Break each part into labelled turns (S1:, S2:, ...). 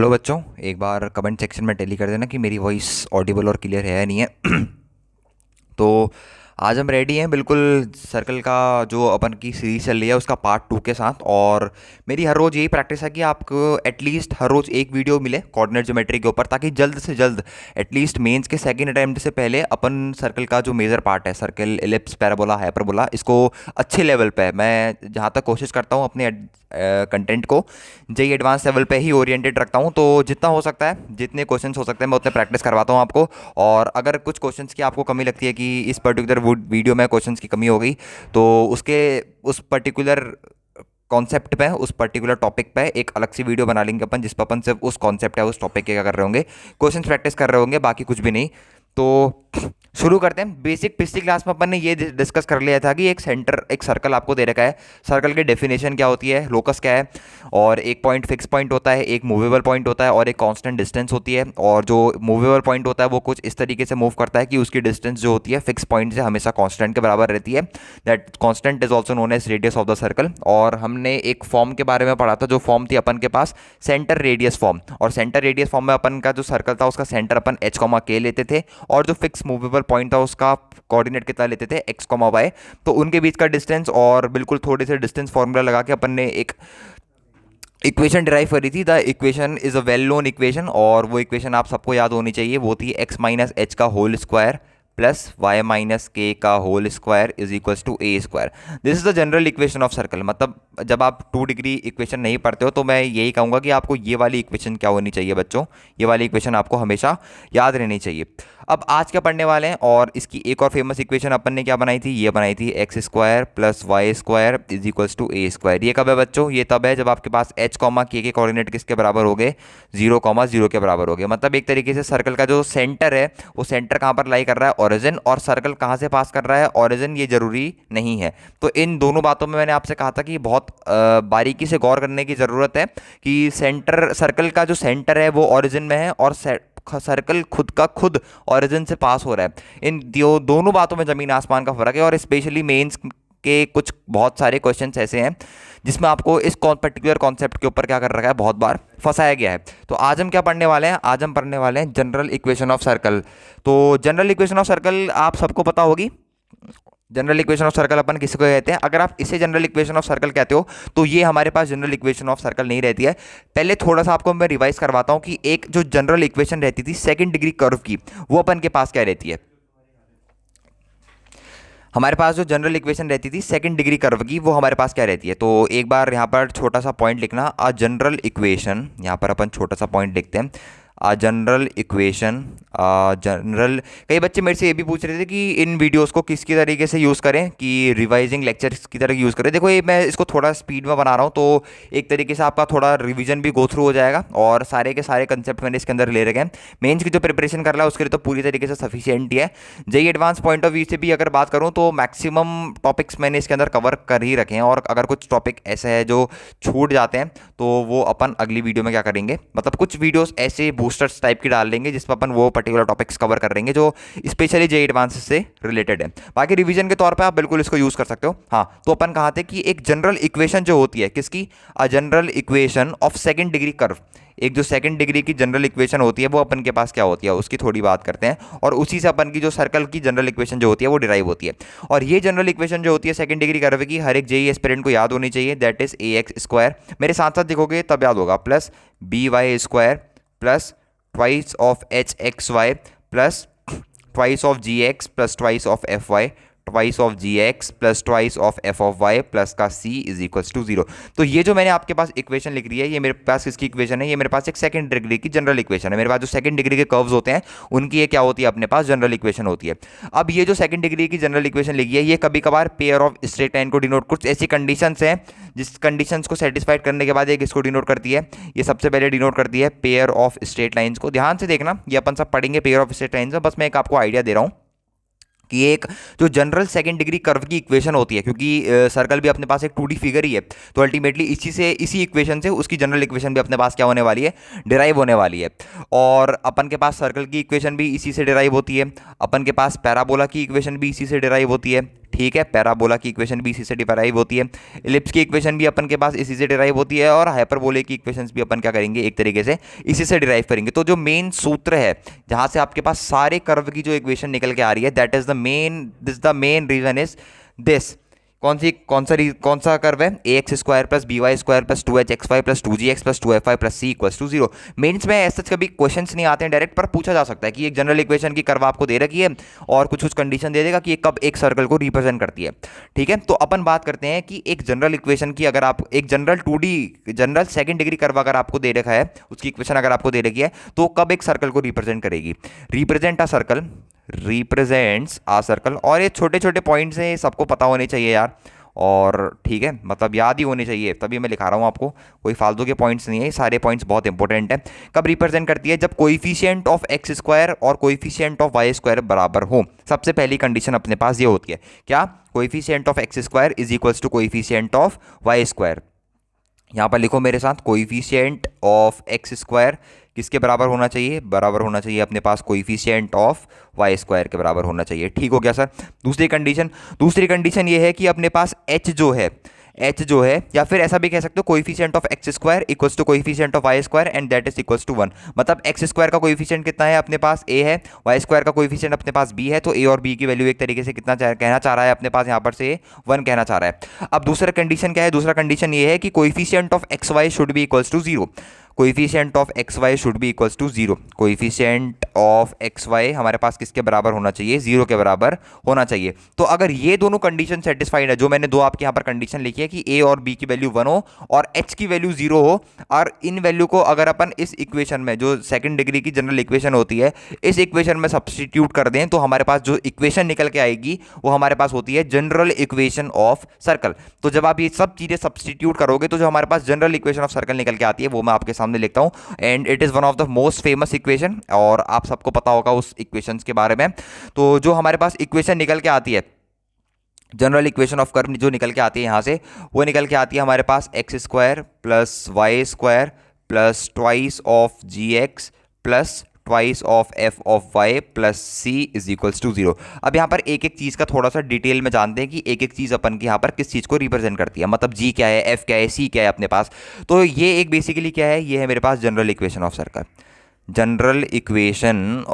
S1: Hello बच्चों, एक बार comment section में टेली कर देना कि मेरी वॉइस ऑडिबल और क्लियर है या नहीं है। तो आज हम रेडी हैं बिल्कुल। सर्कल का जो अपन की सीरीज चल रही है उसका पार्ट 2 के साथ। और मेरी हर रोज़ यही प्रैक्टिस है कि आपको एटलीस्ट हर रोज़ एक वीडियो मिले कोऑर्डिनेट ज्योमेट्री के ऊपर, ताकि जल्द से जल्द एटलीस्ट मेंस के सेकंड अटेम्प्ट से पहले अपन सर्कल का जो मेजर पार्ट है, सर्कल, एलिप्स, पैराबोला, हाइपरबोला, इसको अच्छे लेवल पे मैं जहाँ तक कोशिश करता हूँ अपने कंटेंट को जेई एडवांस लेवल पे ही ओरिएंटेड रखता हूँ। तो जितना हो सकता है, जितने क्वेश्चंस हो सकते हैं, मैं उतने प्रैक्टिस करवाता हूँ आपको। और अगर कुछ क्वेश्चंस की आपको कमी लगती है कि इस पर्टिकुलर वीडियो में क्वेश्चंस की कमी हो गई, तो उसके उस पर्टिकुलर कॉन्सेप्ट पे, उस पर्टिकुलर टॉपिक पे एक अलग सी वीडियो बना लेंगे अपन, जिस पर अपन सिर्फ उस कॉन्सेप्ट या उस टॉपिक के क्या कर रहे होंगे, क्वेश्चंस प्रैक्टिस कर रहे होंगे, बाकी कुछ भी नहीं। तो शुरू करते हैं। बेसिक पिछली क्लास में अपन ने ये डिस्कस कर लिया था कि एक सर्कल आपको दे रखा है, सर्कल की डेफिनेशन क्या होती है, लोकस क्या है, और एक पॉइंट फिक्स पॉइंट होता है, एक मूवेबल पॉइंट होता है, और एक कांस्टेंट डिस्टेंस होती है। और जो मूवेबल पॉइंट होता है वो कुछ इस तरीके से मूव करता है कि उसकी डिस्टेंस जो होती है फिक्स पॉइंट से हमेशा कांस्टेंट के बराबर रहती है। That constant is also known as radius of the circle. और हमने एक फॉर्म के बारे में पढ़ा था, जो फॉर्म थी अपन के पास सेंटर रेडियस फॉर्म। और सेंटर रेडियस फॉर्म में अपन का जो सर्कल था उसका सेंटर अपन एच कॉमा के लेते थे, और जो फिक्स मूवेबल पॉइंट था उसका कोऑर्डिनेट कितना लेते थे, एक्स कॉमा वाई। तो उनके बीच का डिस्टेंस और बिल्कुल थोड़े से डिस्टेंस फॉर्मूला लगा के अपन ने एक इक्वेशन डिराइव करी थी। The equation is a well known equation, और वो इक्वेशन आप सबको याद होनी चाहिए। वो थी एक्स माइनस एच का whole square plus Y minus के का whole square is equals to A square. This is the general equation of circle. मतलब जब आप 2 डिग्री इक्वेशन नहीं पढ़ते हो तो मैं यही कहूँगा कि आपको ये वाली इक्वेशन क्या होनी चाहिए बच्चों, ये वाली इक्वेशन आपको हमेशा याद रहनी चाहिए। अब आज क्या पढ़ने वाले हैं, और इसकी एक और फेमस इक्वेशन अपन ने क्या बनाई थी, ये बनाई थी x square plus Y square is equals to A square. ये कब है बच्चों, ये तब है जब आपके पास एच कॉमा के कोऑर्डिनेट किसके बराबर हो गए, 0,0 के बराबर हो गए। मतलब एक तरीके से सर्कल का जो सेंटर है वो सेंटर कहाँ पर लाई कर रहा है, ओरिजिन, और सर्कल कहाँ से पास कर रहा है, ओरिजिन, ये जरूरी नहीं है। तो इन दोनों बातों में मैंने आपसे कहा था कि बहुत बारीकी से गौर करने की ज़रूरत है कि सेंटर, सर्कल का जो सेंटर है वो ओरिजिन में है, और सर्कल खुद का खुद ओरिजिन से पास हो रहा है। इन दोनों बातों में ज़मीन आसमान का फर्क है। और स्पेशली मेंस के कुछ बहुत सारे क्वेश्चंस ऐसे हैं जिसमें आपको इस पर्टिकुलर कॉन्सेप्ट के ऊपर क्या कर रखा है, बहुत बार फंसाया गया है। तो आज हम क्या पढ़ने वाले हैं, आज हम पढ़ने वाले हैं जनरल इक्वेशन ऑफ सर्कल। तो जनरल इक्वेशन ऑफ सर्कल आप सबको पता होगी। जनरल इक्वेशन ऑफ सर्कल अपन किसी को कहते हैं। अगर आप इसे जनरल इक्वेशन ऑफ सर्कल कहते हो तो ये हमारे पास जनरल इक्वेशन ऑफ सर्कल नहीं रहती है। पहले थोड़ा सा आपको मैं रिवाइज करवाता हूं कि एक जो जनरल इक्वेशन रहती थी सेकंड डिग्री कर्व की, वो अपन के पास क्या रहती है। हमारे पास जो जनरल इक्वेशन रहती थी सेकंड डिग्री कर्व की, वो हमारे पास क्या रहती है। तो एक बार यहाँ पर छोटा सा पॉइंट लिखना, अ जनरल इक्वेशन, यहाँ पर अपन छोटा सा पॉइंट लिखते हैं, जनरल इक्वेशन। जनरल, कई बच्चे मेरे से ये भी पूछ रहे थे कि इन वीडियोस को किसकी तरीके से यूज़ करें, कि रिवाइजिंग लेक्चर्स की तरह यूज़ करें। देखो, ये मैं इसको थोड़ा स्पीड में बना रहा हूँ, तो एक तरीके से आपका थोड़ा रिवीजन भी गो थ्रू हो जाएगा, और सारे के सारे कंसेप्ट मैंने इसके अंदर ले रखे हैं। मेंस की जो प्रिपरेशन कर रहा है उसके लिए तो पूरी तरीके से सफिशियंट ही है। JEE advance point of view से भी अगर बात करूँ तो मैक्सिमम टॉपिक्स मैंने इसके अंदर कवर कर ही रखे हैं। और अगर कुछ टॉपिक ऐसे है जो छूट जाते हैं तो वो अपन अगली वीडियो में क्या करेंगे, मतलब कुछ वीडियोस ऐसे बूस्टर्स टाइप की डाल देंगे जिसमें अपन वो पर्टिकुलर टॉपिक्स कवर कर देंगे जो स्पेशली जेई एडवांस से रिलेटेड है। बाकी रिवीजन के तौर पे आप बिल्कुल इसको यूज कर सकते हो। हाँ, तो अपन कहा थे कि एक जनरल इक्वेशन जो होती है किसकी, a general equation of second degree curve, एक जो सेकंड डिग्री की जनरल इक्वेशन होती है वो अपन के पास क्या होती है उसकी थोड़ी बात करते हैं। और उसी से अपन की जो सर्कल की जनरल इक्वेशन जो होती है वो डिराइव होती है। और ये जनरल इक्वेशन जो होती है सेकंड डिग्री कर्व की, हर एक जेई एस्पिरेंट को याद होनी चाहिए। That is a X square, मेरे साथ साथ देखोगे तब याद होगा, plus B Y square plus twice of H x Y plus twice of G X plus twice of F Y, twice of G X plus twice of F of Y plus का C is equals to 0। तो ये जो मैंने आपके पास equation लिख रही है, ये मेरे पास किसकी इक्वेशन है, ये मेरे पास एक सेकंड डिग्री की जनरल इक्वेशन है। मेरे पास जो सेकंड डिग्री के कर्व्स होते हैं उनकी ये क्या होती है, अपने पास जनरल इक्वेशन होती है। अब ये जो सेकंड डिग्री की जनरल इक्वेशन लिखी है, ये कभी कभार पेयर ऑफ स्ट्रेट लाइन को डिनोट, कुछ ऐसी कंडीशंस हैं जिस कंडीशंस को सेटिस्फाइड करने के बाद एक इसको डिनोट करती है। ये सबसे पहले डिनोट करती है पेयर ऑफ स्ट्रेट लाइंस को। ध्यान से देखना, ये अपन सब पढ़ेंगे पेयर ऑफ स्ट्रेट लाइंस में, बस मैं एक आपको आइडिया दे रहा हूँ कि एक जो जनरल सेकंड डिग्री कर्व की इक्वेशन होती है, क्योंकि सर्कल भी अपने पास एक 2D फिगर ही है, तो अल्टीमेटली इसी इक्वेशन से उसकी जनरल इक्वेशन भी अपने पास क्या होने वाली है, डिराइव होने वाली है। और अपन के पास सर्कल की इक्वेशन भी इसी से डिराइव होती है, अपन के पास पैराबोला की इक्वेशन भी इसी से डिराइव होती है। ठीक है। पैराबोला की इक्वेशन भी इसी से डिराइव होती है, इलिप्स की इक्वेशन भी अपन के पास इसी से डिराइव होती है, और हाइपरबोले की इक्वेशंस भी अपन क्या करेंगे, एक तरीके से इसी से डिराइव करेंगे। तो जो मेन सूत्र है जहां से आपके पास सारे कर्व की जो इक्वेशन निकल के आ रही है, that is the main reason is this. कौन सा कर्व है, A X square plus B Y square plus 2h(x y) plus 2gx plus 2fy plus c equals to 0। Mains में ऐसा कभी क्वेश्चंस नहीं आते हैं डायरेक्ट, पर पूछा जा सकता है कि एक जनरल इक्वेशन की कर्व आपको दे रखी है और कुछ कुछ कंडीशन दे देगा कि ये कब एक सर्कल को रिप्रेजेंट करती है। ठीक है, तो अपन बात करते हैं कि एक जनरल इक्वेशन की, अगर आप एक जनरल सेकंड डिग्री कर्व अगर आपको दे रखा है, उसकी इक्वेशन अगर आपको दे रखी है, तो कब एक सर्कल को रिप्रेजेंट करेगी। रिप्रेजेंट्स आ सर्कल, और ये छोटे छोटे पॉइंट्स हैं, सबको पता होने चाहिए यार, और ठीक है, मतलब याद ही होने चाहिए, तभी मैं लिखा रहा हूँ आपको, कोई फालतू के पॉइंट्स नहीं है, सारे पॉइंट्स बहुत इंपॉर्टेंट है। कब रिप्रेजेंट करती है, जब कोएफिशिएंट ऑफ एक्स स्क्वायर और कोएफिशिएंट ऑफ वाई स्क्वायर बराबर हो। सबसे पहली कंडीशन अपने पास ये होती है, क्या, coefficient of x square is equals to coefficient of y square. यहाँ पर लिखो मेरे साथ, कोएफिशिएंट ऑफ एक्स स्क्वायर किसके बराबर होना चाहिए, बराबर होना चाहिए अपने पास कोएफिशिएंट ऑफ वाई स्क्वायर के बराबर होना चाहिए। ठीक हो गया सर। दूसरी कंडीशन ये है कि अपने पास h जो है, या फिर ऐसा भी कह सकते हो, coefficient of x square equals to coefficient of y square and that is equals to 1। मतलब एक्स स्क्वायर का कोएफिशिएंट कितना है अपने पास, a है, वाई स्क्वायर का कोएफिशिएंट अपने पास b है, तो a और b की वैल्यू एक तरीके से कितना कहना चाह रहा है अपने पास, यहाँ पर से 1 कहना चाह रहा है। अब दूसरा कंडीशन क्या है, दूसरा कंडीशन ये है कि coefficient of x y should be equals to 0। Coefficient of x y should be equals to 0। Coefficient of x y हमारे पास किसके बराबर होना चाहिए, 0 के बराबर होना चाहिए। तो अगर ये दोनों कंडीशन सेटिस्फाइड है, जो मैंने दो आपके यहाँ पर कंडीशन लिखी है कि a और b की वैल्यू 1 हो और h की वैल्यू 0 हो, और इन वैल्यू को अगर अपन इस इक्वेशन में, जो सेकंड डिग्री की जनरल इक्वेशन होती है, इस इक्वेशन में सब्स्टिट्यूट कर दें, तो हमारे पास जो इक्वेशन निकल के आएगी वो हमारे पास होती है जनरल इक्वेशन ऑफ सर्कल। तो जब आप ये सब चीजें सब्स्टिट्यूट करोगे तो जो हमारे पास जनरल इक्वेशन ऑफ सर्कल निकल के आती है, वो मैं आपके सामने लिखता हूं, and it is one of the most famous equation, और आप सबको पता होगा उस इक्वेशंस के बारे में। तो जो हमारे पास इक्वेशन निकल के आती है, जनरल इक्वेशन ऑफ कर्व जो निकल के आती है यहाँ से, वो निकल के आती है हमारे पास X square plus Y square plus twice of G X plus twice of F of Y plus C is equals to 0। अब यहाँ पर एक एक चीज़ का थोड़ा सा डिटेल में जानते हैं कि एक एक चीज़ अपन की यहाँ पर किस चीज़ को रिप्रेजेंट करती है, मतलब जी क्या है, एफ क्या है, सी क्या है अपने पास। तो ये एक बेसिकली क्या है, ये है मेरे पास general equation of circle, general equation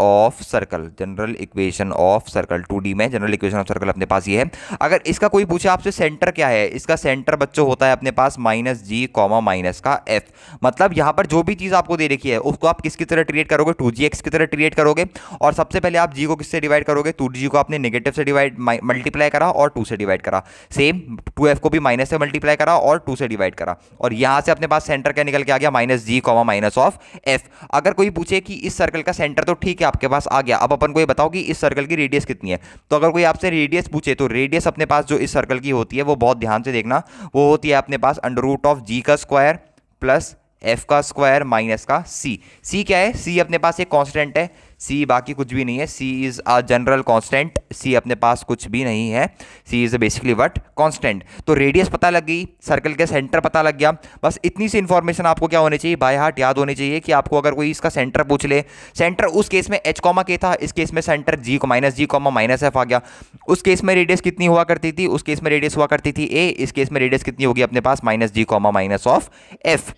S1: of circle 2D में जनरल इक्वेशन ऑफ सर्कल अपने पास ये है। अगर इसका कोई पूछे आपसे सेंटर क्या है, इसका सेंटर बच्चों होता है अपने पास माइनस जी कॉमा माइनस का एफ। मतलब यहाँ पर जो भी चीज़ आपको दे रखी है उसको आप किसकी तरह ट्रीट करोगे, 2gx की तरह ट्रीट करोगे, और सबसे पहले आप जी को किससे डिवाइड करोगे, 2g को आपने नेगेटिव से डिवाइड मल्टीप्लाई करा और 2 से डिवाइड करा, सेम 2f को भी माइनस से मल्टीप्लाई करा और 2 से डिवाइड करा, और यहाँ से अपने पास सेंटर क्या निकल के आ गया, minus ji comma minus of f. अगर कोई पूछे कि इस सर्कल का सेंटर तो ठीक है आपके पास आ गया, अब अपन को ये बताओ कि इस सर्कल की रेडियस कितनी है। तो अगर कोई आपसे रेडियस पूछे, तो रेडियस अपने पास जो इस सर्कल की होती है, वो बहुत ध्यान से देखना, वो होती है अपने पास अंडर रूट ऑफ जी का स्क्वायर प्लस एफ का स्क्वायर माइनस का सी। सी क्या है, सी अपने पास एक कांस्टेंट है, सी बाकी कुछ भी नहीं है, सी इज अ जनरल कांस्टेंट, सी अपने पास कुछ भी नहीं है, सी इज बेसिकली व्हाट, कांस्टेंट। तो रेडियस पता लग गई, सर्कल के सेंटर पता लग गया, बस इतनी सी इंफॉर्मेशन आपको क्या होनी चाहिए, बाय हार्ट याद होनी चाहिए कि आपको अगर कोई इसका सेंटर पूछ ले, सेंटर उस केस में h कॉमा के था, इस केस में सेंटर जी कॉमा माइनस एफ आ गया। उस केस में रेडियस कितनी हुआ करती थी, उस केस में रेडियस हुआ करती थी a, इस केस में रेडियस कितनी होगी अपने पास minus ji comma minus of F.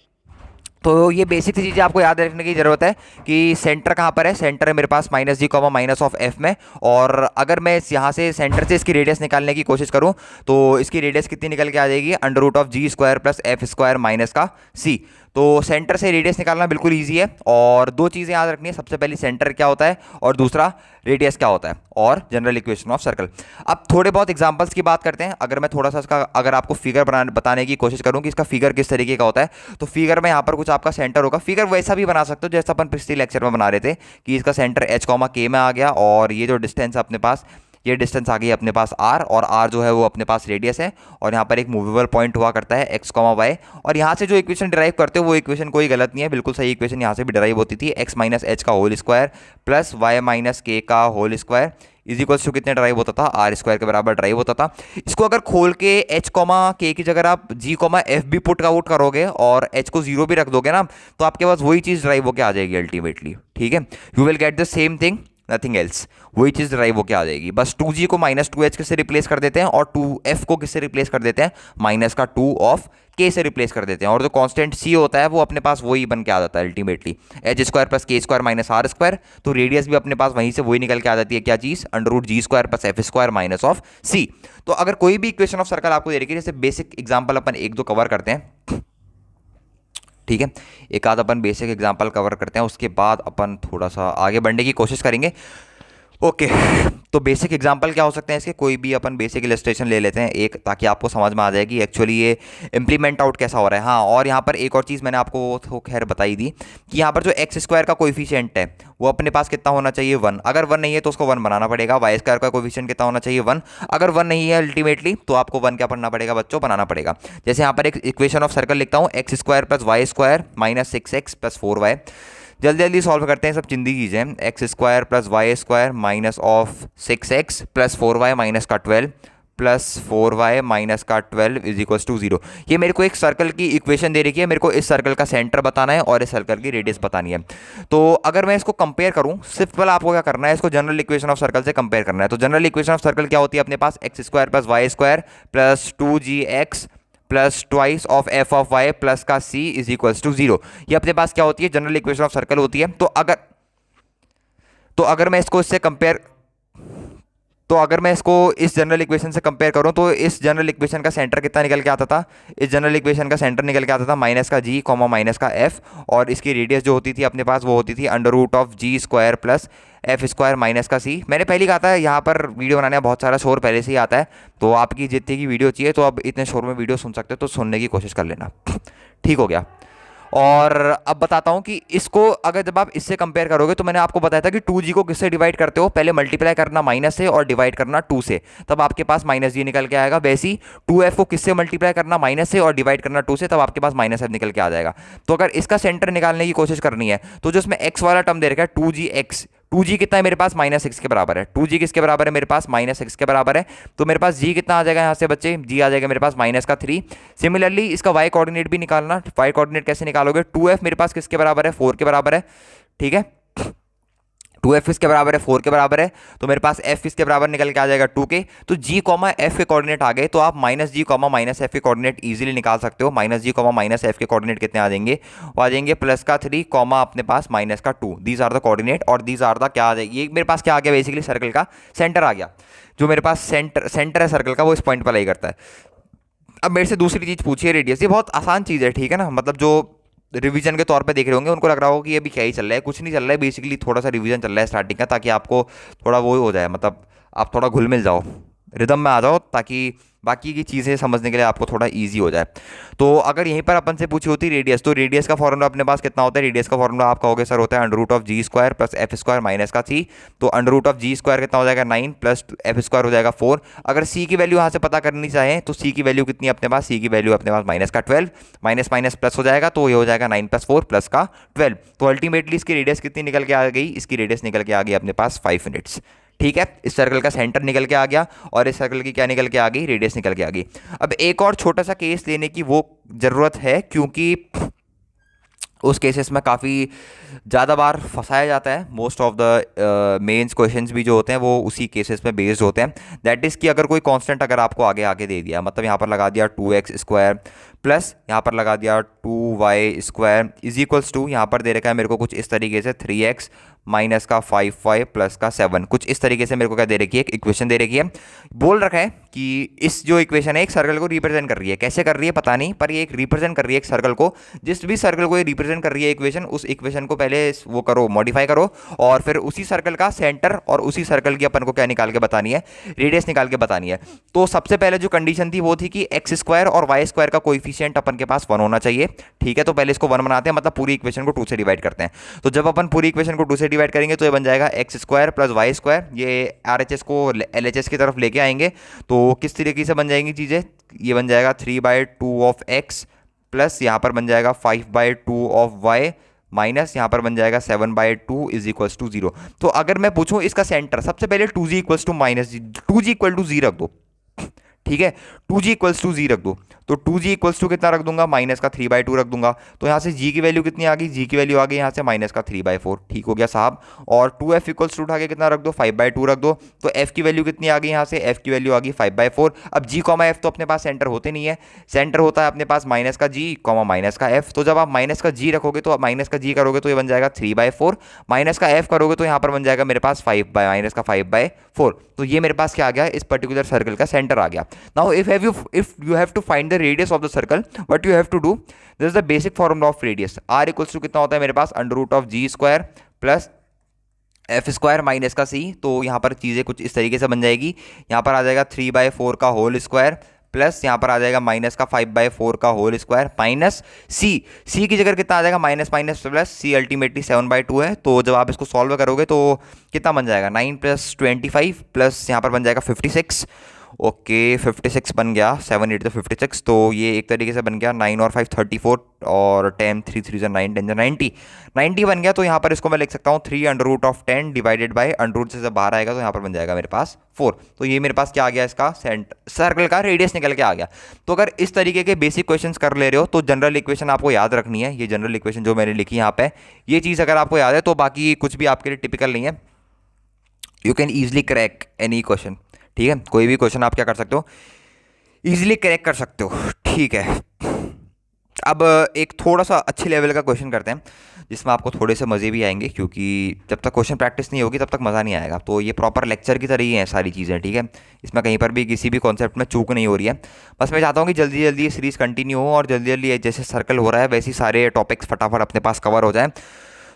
S1: तो ये बेसिक सी चीज़ें आपको याद रखने की जरूरत है कि सेंटर कहाँ पर है, सेंटर है मेरे पास minus ji comma minus of F में, और अगर मैं यहाँ से सेंटर से इसकी रेडियस निकालने की कोशिश करूँ तो इसकी रेडियस कितनी निकल के आ जाएगी, under root of G square plus F square minus का सी। तो सेंटर से रेडियस निकालना बिल्कुल ईजी है, और दो चीज़ें याद रखनी है, सबसे पहले सेंटर क्या होता है और दूसरा रेडियस क्या होता है, और जनरल इक्वेशन ऑफ सर्कल। अब थोड़े बहुत एग्जांपल्स की बात करते हैं। अगर मैं थोड़ा सा इसका अगर आपको फिगर बताने की कोशिश करूं कि इसका फिगर किस तरीके का होता है, तो फिगर में यहाँ पर कुछ आपका सेंटर होगा, फिगर वैसा भी बना सकते हो जैसा अपन पिछले लेक्चर में बना रहे थे कि इसका सेंटर एच कॉमा के में आ गया, और ये जो डिस्टेंस अपने पास, ये डिस्टेंस आ गई अपने पास r, और r जो है वो अपने पास रेडियस है, और यहाँ पर एक मूवेबल पॉइंट हुआ करता है x कॉमा वाई, और यहाँ से जो इक्वेशन डिराइव करते हो वो इक्वेशन कोई गलत नहीं है, बिल्कुल सही इक्वेशन यहाँ से भी डिराइव होती थी, x माइनस एच का whole square plus Y minus के का whole square is equals to कितने ड्राइव होता था, आर स्क्वायर के बराबर ड्राइव होता था। इसको अगर खोल के एच कॉमा के की जगह आप जी कॉमा एफ भी पुट आउट करोगे और एच को 0 भी रख दोगे ना, तो आपके पास वही चीज़ ड्राइव होकर आ जाएगी अल्टीमेटली। ठीक है, you will get the same thing nothing else, वही चीज़ ड्राइव होके आ जाएगी। बस 2g को -2h के से रिप्लेस कर देते हैं और 2f को किससे रिप्लेस कर देते हैं, माइनस का 2 ऑफ k से रिप्लेस कर देते हैं, और जो कांस्टेंट c होता है वो अपने पास वही बन के आ जाता है अल्टीमेटली, एच स्क्वायर प्लस के स्क्वायर माइनस आर स्क्वायर। तो रेडियस भी अपने पास वहीं से वही निकल के आ जाती है, क्या चीज़, under root G square plus F square minus of C. तो अगर कोई भी इक्वेशन ऑफ सर्कल आपको दे रखी है, जैसे बेसिक एग्जाम्पल अपन एक दो कवर करते हैं, ठीक है, एक आध अपन बेसिक एग्जांपल कवर करते हैं, उसके बाद अपन थोड़ा सा आगे बढ़ने की कोशिश करेंगे। ओके, तो बेसिक एग्जांपल क्या हो सकते हैं इसके, कोई भी अपन बेसिक इलस्ट्रेशन ले लेते हैं एक, ताकि आपको समझ में आ जाए कि एक्चुअली ये इम्प्लीमेंट आउट कैसा हो रहा है। हाँ, और यहाँ पर एक और चीज़ मैंने आपको तो खैर बताई दी कि यहाँ पर जो एक्स स्क्वायर का कोएफिशिएंट है वो अपने पास कितना होना चाहिए, 1। अगर 1 नहीं है तो उसको 1 बनाना पड़ेगा। वाई स्क्वायर का कोएफिशिएंट कितना होना चाहिए, 1। अगर 1 नहीं है अल्टीमेटली तो आपको 1 क्या पढ़ना पड़ेगा बच्चों, बनाना पड़ेगा। जैसे यहाँ पर एक इक्वेशन ऑफ सर्कल लिखता हूँ, x square plus Y square minus 6x plus 4y। जल्दी जल्दी सॉल्व करते हैं, सब चिंदी चीज़ें। X square plus Y square minus of 6x plus 4y minus का 12 प्लस 4y माइनस का 12 इज इक्वल्स टू 0। ये मेरे को एक सर्कल की इक्वेशन दे रखी है, मेरे को इस सर्कल का सेंटर बताना है और इस सर्कल की रेडियस बतानी है। तो अगर मैं इसको कंपेयर करूं, सिंपल आपको क्या करना है, इसको जनरल इक्वेशन ऑफ सर्कल से कंपेयर करना है। तो जनरल इक्वेशन ऑफ सर्कल क्या होती है अपने पास, X square plus Y square plus 2gx plus twice of F of Y plus का सी इज इक्वल्स टू 0। ये अपने पास क्या होती है, जनरल इक्वेशन ऑफ सर्कल होती है। तो अगर मैं इसको इससे कंपेयर तो अगर मैं इसको इस जनरल इक्वेशन से कंपेयर करूं, तो इस जनरल इक्वेशन का सेंटर कितना निकल के आता था, इस जनरल इक्वेशन का सेंटर निकल के आता था माइनस का जी कॉमा माइनस का एफ, और इसकी रेडियस जो होती थी अपने पास वो होती थी under root of G square plus F square minus का सी। मैंने पहले कहा था यहाँ पर वीडियो बनाने में बहुत सारा शोर पहले से ही आता है, तो आपकी जितनी की वीडियो चाहिए तो अब इतने शोर में वीडियो सुन सकते हो, तो सुनने की कोशिश कर लेना। ठीक हो गया। और अब बताता हूं कि इसको अगर जब आप इससे कंपेयर करोगे, तो मैंने आपको बताया था कि 2g को किससे डिवाइड करते हो, पहले मल्टीप्लाई करना माइनस से और डिवाइड करना 2 से, तब आपके पास माइनस जी निकल के आएगा। वैसे ही 2f को किससे मल्टीप्लाई करना, माइनस से और डिवाइड करना 2 से, तब आपके पास माइनस f निकल के आ जाएगा। तो अगर इसका सेंटर निकालने की कोशिश करनी है, तो जो इसमें x वाला टर्म दे रखा है 2gx, 2g कितना है मेरे पास, -6 के बराबर है। 2g किसके बराबर है मेरे पास, -6 के बराबर है। तो मेरे पास g कितना आ जाएगा यहाँ से बच्चे, g आ जाएगा मेरे पास -3। सिमिलरली इसका y कोऑर्डिनेट भी निकालना। y कोऑर्डिनेट कैसे निकालोगे, 2f मेरे पास किसके बराबर है, 4 के बराबर है। ठीक है, 2f किसके बराबर है, 4 के बराबर है। तो मेरे पास f किसके बराबर निकल के आ जाएगा, 2 के। तो g कॉमा f के कोऑर्डिनेट आ गए, तो आप -g कॉमा -f के कोऑर्डिनेट इजीली निकाल सकते हो। -g कॉमा -f के कोऑर्डिनेट कितने आ जाएंगे, वो आ जाएंगे +3 कॉमा अपने पास -2। दीज आर द कोऑर्डिनेट, और दीज आर द क्या आ जाएगी, ये मेरे पास क्या आ गया, बेसिकली सर्कल का सेंटर आ गया। जो मेरे पास सेंटर है सर्कल का, वो इस पॉइंट पर लाई करता है। अब मेरे से दूसरी चीज़ पूछिए, रेडियस। ये बहुत आसान चीज़ है, ठीक है ना, मतलब जो रिवीजन के तौर पे देख रहे होंगे उनको लग रहा होगा कि अभी क्या ही चल रहा है, कुछ नहीं चल रहा है, बेसिकली थोड़ा सा रिवीजन चल रहा है स्टार्टिंग का, ताकि आपको थोड़ा वो हो जाए, मतलब आप थोड़ा घुल मिल जाओ, रिदम में आ जाओ, ताकि बाकी की चीज़ें समझने के लिए आपको थोड़ा इजी हो जाए। तो अगर यहीं पर अपन से पूछी होती रेडियस, तो रेडियस का फॉर्मूला अपने पास कितना होता है, रेडियस का फॉर्मूला आप कहोगे सर होता है under root of G square plus F square minus का सी। तो under root of G square कितना हो जाएगा, 9 प्लस एफ स्क्वायर हो जाएगा 4। अगर सी की वैल्यू यहाँ से पता करनी चाहें, तो सी की वैल्यू कितनी है अपने पास, सी की वैल्यू अपने पास -12, माइनस माइनस प्लस हो जाएगा, तो ये हो जाएगा 9 + 4 प्लस का 12। तो अल्टीमेटली इसकी रेडियस कितनी निकल के आ गई, इसकी रेडियस निकल के आ गई अपने पास 5 यूनिट्स। ठीक है, इस सर्कल का सेंटर निकल के आ गया और इस सर्कल की क्या निकल के आ गई, रेडियस निकल के आ गई। अब एक और छोटा सा केस लेने की वो ज़रूरत है, क्योंकि उस केसेस में काफ़ी ज़्यादा बार फंसाया जाता है। Most of the mains questions भी जो होते हैं वो उसी केसेस में बेस्ड होते हैं। दैट इज़ कि अगर कोई कांस्टेंट अगर आपको आगे आगे दे दिया, मतलब यहाँ पर लगा दिया 2x स्क्वायर प्लस यहाँ पर लगा दिया 2y square is equals to, यहाँ पर दे रखा है मेरे को कुछ इस तरीके से 3x माइनस का 5y प्लस का 7, कुछ इस तरीके से मेरे को क्या दे रखी है, एक इक्वेशन दे रखी है। बोल रखा है कि इस जो इक्वेशन है एक सर्कल को रिप्रेजेंट कर रही है, कैसे कर रही है पता नहीं, पर ये एक रिप्रेजेंट कर रही है एक सर्कल को। जिस भी सर्कल को ये रिप्रेजेंट कर रही है इक्वेशन, उस इक्वेशन को पहले वो करो, मॉडिफाई करो, और फिर उसी सर्कल का सेंटर और उसी सर्कल की अपन को क्या निकाल के बतानी है, रेडियस निकाल के बतानी है। तो सबसे पहले जो कंडीशन थी वो थी कि एक्स स्क्वायर और वाई स्क्वायर का कोएफिशिएंट अपन के पास 1 होना चाहिए। ठीक है, तो पहले इसको 1 बनाते हैं, मतलब पूरी इक्वेशन को 2 से डिवाइड करते हैं। तो जब अपन पूरी इक्वेशन को 2 से डिवाइड करेंगे तो ये बन जाएगा x square plus Y square, ये RHS को LHS की तरफ लेके आएंगे तो किस तरीके से बन जाएंगी चीज़ें, ये बन जाएगा 3/2 ऑफ एक्स प्लस यहाँ पर बन जाएगा 5/2 ऑफ वाई माइनस यहाँ पर बन जाएगा 7/2 इज इक्वल्स टू 0। तो अगर मैं पूछूं इसका सेंटर, सबसे पहले 2g equals to -g, 2g equal to 0 रख दो। ठीक है, 2g इक्वल्स टू 0 रख दो। तो 2g इक्वल्स टू कितना रख दूंगा, माइनस का 3/2 रख दूंगा। तो यहाँ से g की वैल्यू कितनी आ गई, g की वैल्यू आ गई यहाँ से माइनस का 3/4। ठीक हो गया साहब। और 2f इक्वल्स टू उठा के कितना रख दो, 5/2 रख दो। तो f की वैल्यू कितनी आ गई यहाँ से, f की वैल्यू आ गई 5/4। अब g कॉमा f तो अपने पास सेंटर होते नहीं है, सेंटर होता है अपने पास माइनस का g कॉमा माइनस का f। तो जब आप माइनस का g रखोगे तो माइनस का g करोगे तो ये बन जाएगा 3/4, माइनस का f करोगे तो यहाँ पर बन जाएगा मेरे पास माइनस का 5/4। तो ये मेरे पास क्या आ गया, इस पर्टिकुलर सर्कल का सेंटर आ गया। Now if you have to find the radius of the circle, what you have to do, this is the basic formula of radius. r equals to कितना होता है मेरे पास, √g² plus F square minus का C. तो यहाँ पर चीज़ें कुछ इस तरीके से बन जाएगी, यहाँ पर आ जाएगा 3/4 का होल स्क्वायर प्लस यहाँ पर आ जाएगा माइनस का 5/4 का होल स्क्वायर माइनस सी की जगह कितना आ जाएगा, minus minus plus, see ultimately 7/2 है। तो जब आप इसको सॉल्व करोगे तो कितना बन जाएगा, 9 + 25 प्लस यहाँ पर बन जाएगा 56। ओके 56 बन गया, 7 8 तो 56। तो ये एक तरीके से बन गया 9 और 5 34 और 10 3 3 9 10 90 बन गया। तो यहाँ पर इसको मैं लिख सकता हूँ 3√10 डिवाइडेड बाय √ से जब बाहर आएगा तो यहाँ पर बन जाएगा मेरे पास 4। तो ये मेरे पास क्या आ गया, इसका सर्कल का रेडियस निकल के आ गया। तो अगर इस तरीके के बेसिक क्वेश्चंस कर ले रहे हो तो जनरल इक्वेशन आपको याद रखनी है। ये जनरल इक्वेशन जो मैंने लिखी यहाँ पे, ये चीज़ अगर आपको याद है तो बाकी कुछ भी आपके लिए टिपिकल नहीं है, you can easily crack any question. ठीक है, कोई भी क्वेश्चन आप क्या कर सकते हो, इजीली क्रैक कर सकते हो। ठीक है, अब एक थोड़ा सा अच्छे लेवल का क्वेश्चन करते हैं जिसमें आपको थोड़े से मज़े भी आएंगे, क्योंकि जब तक क्वेश्चन प्रैक्टिस नहीं होगी तब तक मज़ा नहीं आएगा। तो ये प्रॉपर लेक्चर की तरह ही है सारी चीज़ें। ठीक है, इसमें कहीं पर भी किसी भी कॉन्सेप्ट में चूक नहीं हो रही है। बस मैं चाहता हूँ कि जल्दी जल्दी ये सीरीज़ कंटिन्यू हो और जल्दी जल्दी जैसे सर्कल हो रहा है वैसे सारे टॉपिक्स फटाफट अपने पास कवर हो जाए।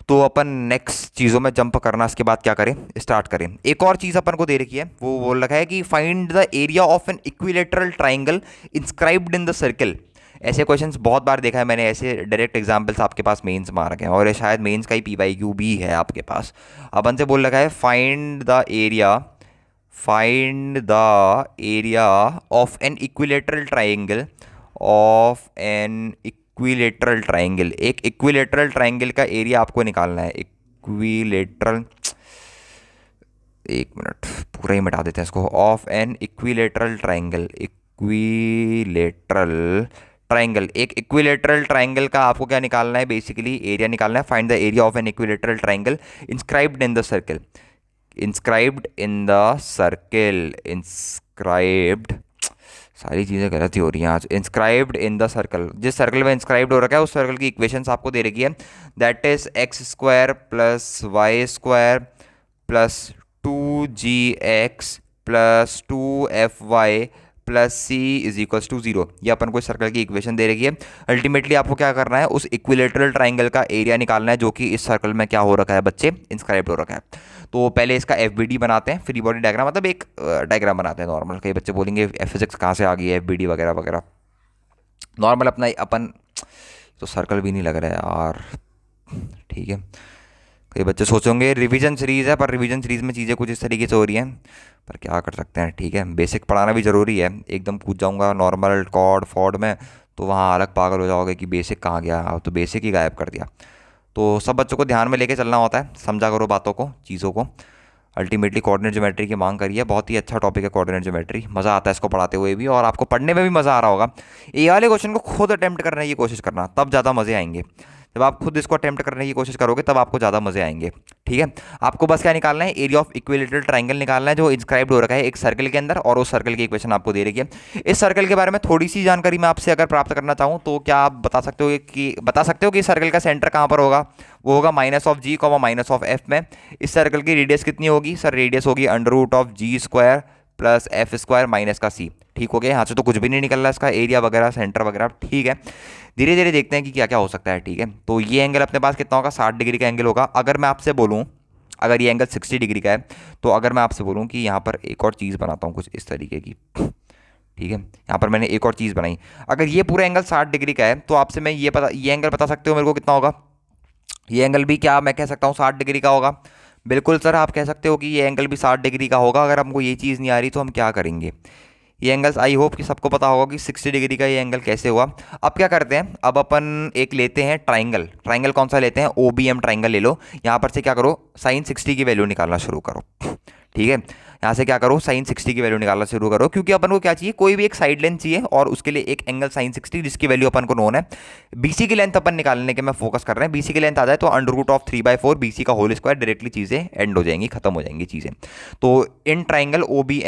S1: तो अपन नेक्स्ट चीज़ों में जंप करना, इसके बाद क्या करें, स्टार्ट करें। एक और चीज़ अपन को दे रखी है, वो बोल रखा है कि find the area of an equilateral triangle inscribed in the circle. ऐसे क्वेश्चंस बहुत बार देखा है मैंने, ऐसे डायरेक्ट एग्जांपल्स आपके पास मेंस में आ रखे हैं और ये शायद मेंस का ही PYQ भी है आपके पास। अपन से बोल रखा है find the area of an equilateral triangle equilateral triangle. एक इक्विलेटरल ट्राइंगल का एरिया आपको निकालना है। इक्विलेटरल, एक मिनट पूरा ही मिटा देते हैं इसको, ऑफ एन इक्विलेटरल ट्राइंगल। एक इक्विलेटरल ट्राइंगल का आपको क्या निकालना है, बेसिकली एरिया निकालना है। Find the area of an equilateral triangle inscribed in the circle. सारी चीज़ें गलत ही हो रही हैं आज। इंस्क्राइब्ड इन द सर्कल, जिस सर्कल में इंस्क्राइब्ड हो रखा है उस सर्कल की इक्वेशंस आपको दे रखी है। That is x² + y² + 2gx + 2fy + c = 0। ये अपन को इस सर्कल की इक्वेशन दे रखी है। अल्टीमेटली आपको क्या करना है, उस इक्विलेटरल ट्राइंगल का एरिया निकालना है जो कि इस सर्कल में क्या हो रखा है बच्चे, इंस्क्राइब्ड हो रखा है। तो पहले इसका FBD बनाते हैं, फ्री बॉडी डायग्राम, मतलब एक डायग्राम बनाते हैं नॉर्मल। कई बच्चे बोलेंगे फिजिक्स कहाँ से आ गई है, FBD वगैरह वगैरह। नॉर्मल अपना अपन तो सर्कल भी नहीं लग रहा है यार। ठीक है, कई बच्चे सोचेंगे रिवीजन सीरीज़ है, पर रिवीजन सीरीज़ में चीज़ें कुछ इस तरीके से हो रही हैं, पर क्या कर सकते हैं। ठीक है, बेसिक पढ़ाना भी ज़रूरी है। एकदम कूद जाऊँगा नॉर्मल कॉर्ड फॉर्ड में तो वहाँ अलग पागल हो जाओगे कि बेसिक कहाँ गया, तो बेसिक ही गायब कर दिया। तो सब बच्चों को ध्यान में लेके चलना होता है, समझा करो बातों को, चीज़ों को। अल्टीमेटली कोऑर्डिनेट ज्योमेट्री की मांग करी है, बहुत ही अच्छा टॉपिक है कोऑर्डिनेट ज्योमेट्री। मज़ा आता है इसको पढ़ाते हुए भी और आपको पढ़ने में भी मज़ा आ रहा होगा। ये वाले क्वेश्चन को खुद अटेम्प्ट करने की कोशिश करना, तब ज़्यादा मज़े आएंगे। जब आप खुद इसको अटेम्प्ट करने की कोशिश करोगे तब आपको ज़्यादा मज़े आएंगे। ठीक है, आपको बस क्या निकालना है, एरिया ऑफ इक्विलेटरल ट्राइंगल निकालना है जो इंस्क्राइब्ड हो रखा है एक सर्कल के अंदर, और उस सर्कल की इक्वेशन आपको दे रखी है। इस सर्कल के बारे में थोड़ी सी जानकारी मैं आपसे अगर प्राप्त करना चाहूँ तो क्या आप बता सकते हो कि सर्कल का सेंटर कहाँ पर होगा? वो होगा -g, -f में। इस सर्कल की रेडियस कितनी होगी सर? रेडियस होगी √g² + f² माइनस का c। ठीक हो गया, यहाँ से तो कुछ भी नहीं निकल रहा इसका एरिया वगैरह सेंटर वगैरह। ठीक है, धीरे धीरे देखते हैं कि क्या क्या हो सकता है। ठीक है, तो ये एंगल अपने पास कितना होगा, 60 डिग्री का एंगल होगा। अगर मैं आपसे बोलूँ, अगर ये एंगल 60 डिग्री का है, तो अगर मैं आपसे बोलूँ कि यहाँ पर एक और चीज़ बनाता हूँ कुछ इस तरीके की। ठीक है, यहाँ पर मैंने एक और चीज़ बनाई। अगर ये पूरा एंगल 60 डिग्री का है तो आपसे मैं ये एंगल बता सकते हो मेरे को कितना होगा? ये एंगल भी क्या मैं कह सकता हूँ 60 डिग्री का होगा? बिल्कुल सर, आप कह सकते हो कि ये एंगल भी 60 डिग्री का होगा। अगर हमको ये चीज़ नहीं आ रही तो हम क्या करेंगे? ये एंगल्स आई होप कि सबको पता होगा कि 60 डिग्री का ये एंगल कैसे हुआ। अब क्या करते हैं, अब अपन एक लेते हैं ट्राइंगल कौन सा लेते हैं? OBM ट्राइंगल ले लो। यहाँ पर से क्या करो, sin 60 की वैल्यू निकालना शुरू करो। ठीक है, यहाँ से क्या करो, साइन 60 की वैल्यू निकालना शुरू करो, क्योंकि अपन को क्या चाहिए, कोई भी एक साइड लेंथ चाहिए और उसके लिए एक एंगल साइन 60 जिसकी वैल्यू अपन को नोन है। बीसी की लेंथ अपन निकालने के मैं फोकस कर रहे हैं, बीसी की लेंथ आ जाए तो अंडर रूट ऑफ 3/4 बीसी का होल स्क्वायर, डायरेक्टली चीज़ें एंड हो जाएंगी, खत्म हो जाएंगी चीज़ें। तो in triangle O B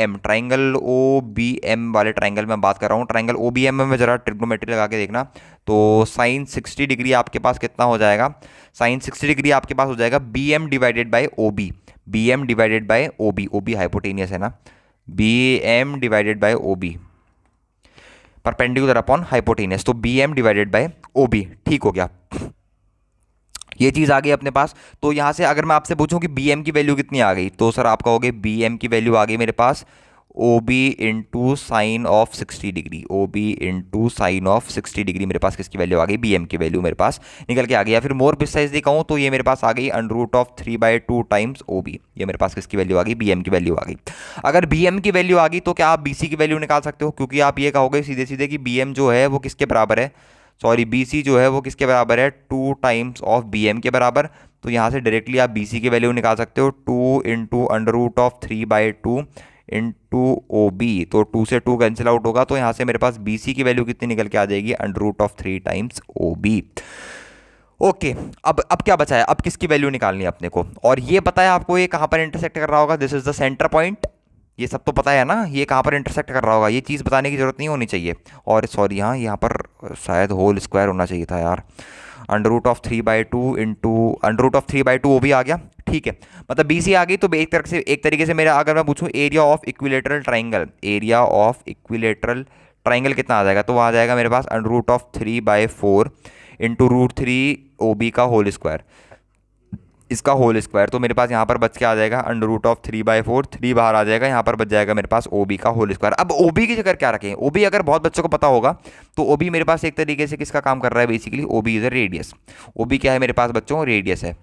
S1: M वाले ट्राइंगल में बात कर रहा हूँ, ट्राइंगल ओ बी एम में जरा ट्रिग्नोमेट्री लगा के देखना। तो साइन 60 डिग्री आपके पास कितना हो जाएगा, साइन 60 डिग्री आपके पास हो जाएगा B M divided by O B, B M divided by O B, O B hypotenuse है ना, B M divided by O B perpendicular upon hypotenuse, तो B M divided by O B. ठीक हो गया, ये चीज़ आ गई अपने पास। तो यहाँ से अगर मैं आपसे पूछूं कि बी एम की वैल्यू कितनी आ गई, तो सर आप कहोगे बी एम की वैल्यू आ गई मेरे पास O B into sine of 60 degree, O B into sine of 60 degree मेरे पास किसकी वैल्यू आ गई, बी एम की वैल्यू मेरे पास निकल के आ गई। या फिर मोर प्रिसाइजली कहूँ तो ये मेरे पास आ गई under root of 3/2 times O B, ये मेरे पास किसकी वैल्यू आ गई, बी एम की वैल्यू आ गई। अगर बी एम की वैल्यू आ गई तो क्या आप बी सी की वैल्यू निकाल सकते हो, क्योंकि आप ये कहोगे सीधे सीधे कि बी एम जो है वो किसके बराबर है, सॉरी बी सी जो है वो किसके बराबर है, 2 टाइम्स ऑफ बी एम के बराबर। तो यहाँ से डायरेक्टली आप बी सी की वैल्यू निकाल सकते हो, 2 into under root of 3/2 into O B, तो 2 से 2 कैंसिल आउट होगा, तो यहाँ से मेरे पास बी सी की वैल्यू कितनी निकल के आ जाएगी, under root of 3 times O B. Okay, अब क्या बचा है, अब किसकी वैल्यू निकालनी है अपने को, और ये पता है आपको ये कहाँ पर इंटरसेक्ट कर रहा होगा, this is the centre point, ये सब तो पता है ना, ये कहाँ पर इंटरसेक्ट कर रहा होगा, ये चीज़ बताने की जरूरत नहीं होनी चाहिए। और सॉरी हाँ, यहाँ पर शायद होल स्क्वायर होना चाहिए था यार, under root of 3/2 into under root of 3/2 वो भी आ गया। ठीक है, मतलब बी सी आ गई, तो एक तरीके से मेरा अगर मैं पूछूं area of equilateral triangle, area of equilateral triangle कितना आ जाएगा, तो वहाँ आ जाएगा मेरे पास under root of 3/4 into √3 O B का होल स्क्वायर, इसका होल स्क्वायर। तो मेरे पास यहाँ पर बच के आ जाएगा अंडर रूट ऑफ 3/4, 3 बाहर आ जाएगा, यहाँ पर बच जाएगा मेरे पास ओ बी का होल स्क्वायर। अब ओ बी की जगह क्या रखें, ओ बी अगर बहुत बच्चों को पता होगा तो ओ बी मेरे पास एक तरीके से किसका काम कर रहा है, basically O B is a radius. O B क्या है मेरे पास बच्चों, रेडियस है,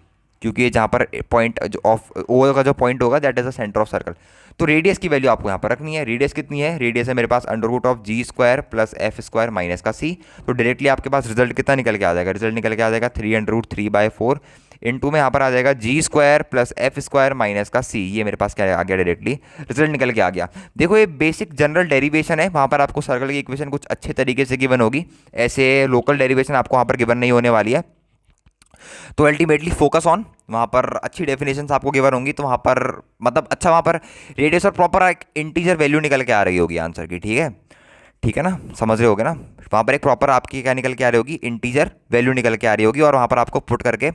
S1: क्योंकि ये जहाँ पर पॉइंट ऑफ ओ का जो पॉइंट होगा that is the centre of circle. तो रेडियस की वैल्यू आपको यहाँ पर रखनी है, रेडियस कितनी है, रेडियस है मेरे पास under root of G square plus F square minus का सी। तो डायरेक्टली आपके पास रिजल्ट कितना निकल के आ जाएगा, रिजल्ट निकल के आ जाएगा 3√3/4 इंटू में यहाँ पर आ जाएगा G square plus F square minus का सी, ये मेरे पास क्या आ गया, डायरेक्टली रिजल्ट निकल के आ गया। देखो ये बेसिक जनरल डेरिवेशन है, वहाँ पर आपको सर्कल की इक्वेशन कुछ अच्छे तरीके से गिवन होगी, ऐसे लोकल डेरिवेशन आपको वहाँ पर गिवन नहीं होने वाली है। तो अल्टीमेटली फोकस ऑन, वहाँ पर अच्छी डेफिनेशन आपको गिवन होंगी, तो वहाँ पर मतलब अच्छा वहाँ पर रेडियस और प्रॉपर एक इंटीजर वैल्यू निकल के आ रही होगी आंसर की। ठीक है, ठीक है ना, समझ रहे होगे ना, वहाँ पर एक प्रॉपर आपकी क्या निकल के आ रही होगी, इंटीजर वैल्यू निकल के आ रही होगी, और वहाँ पर आपको पुट करके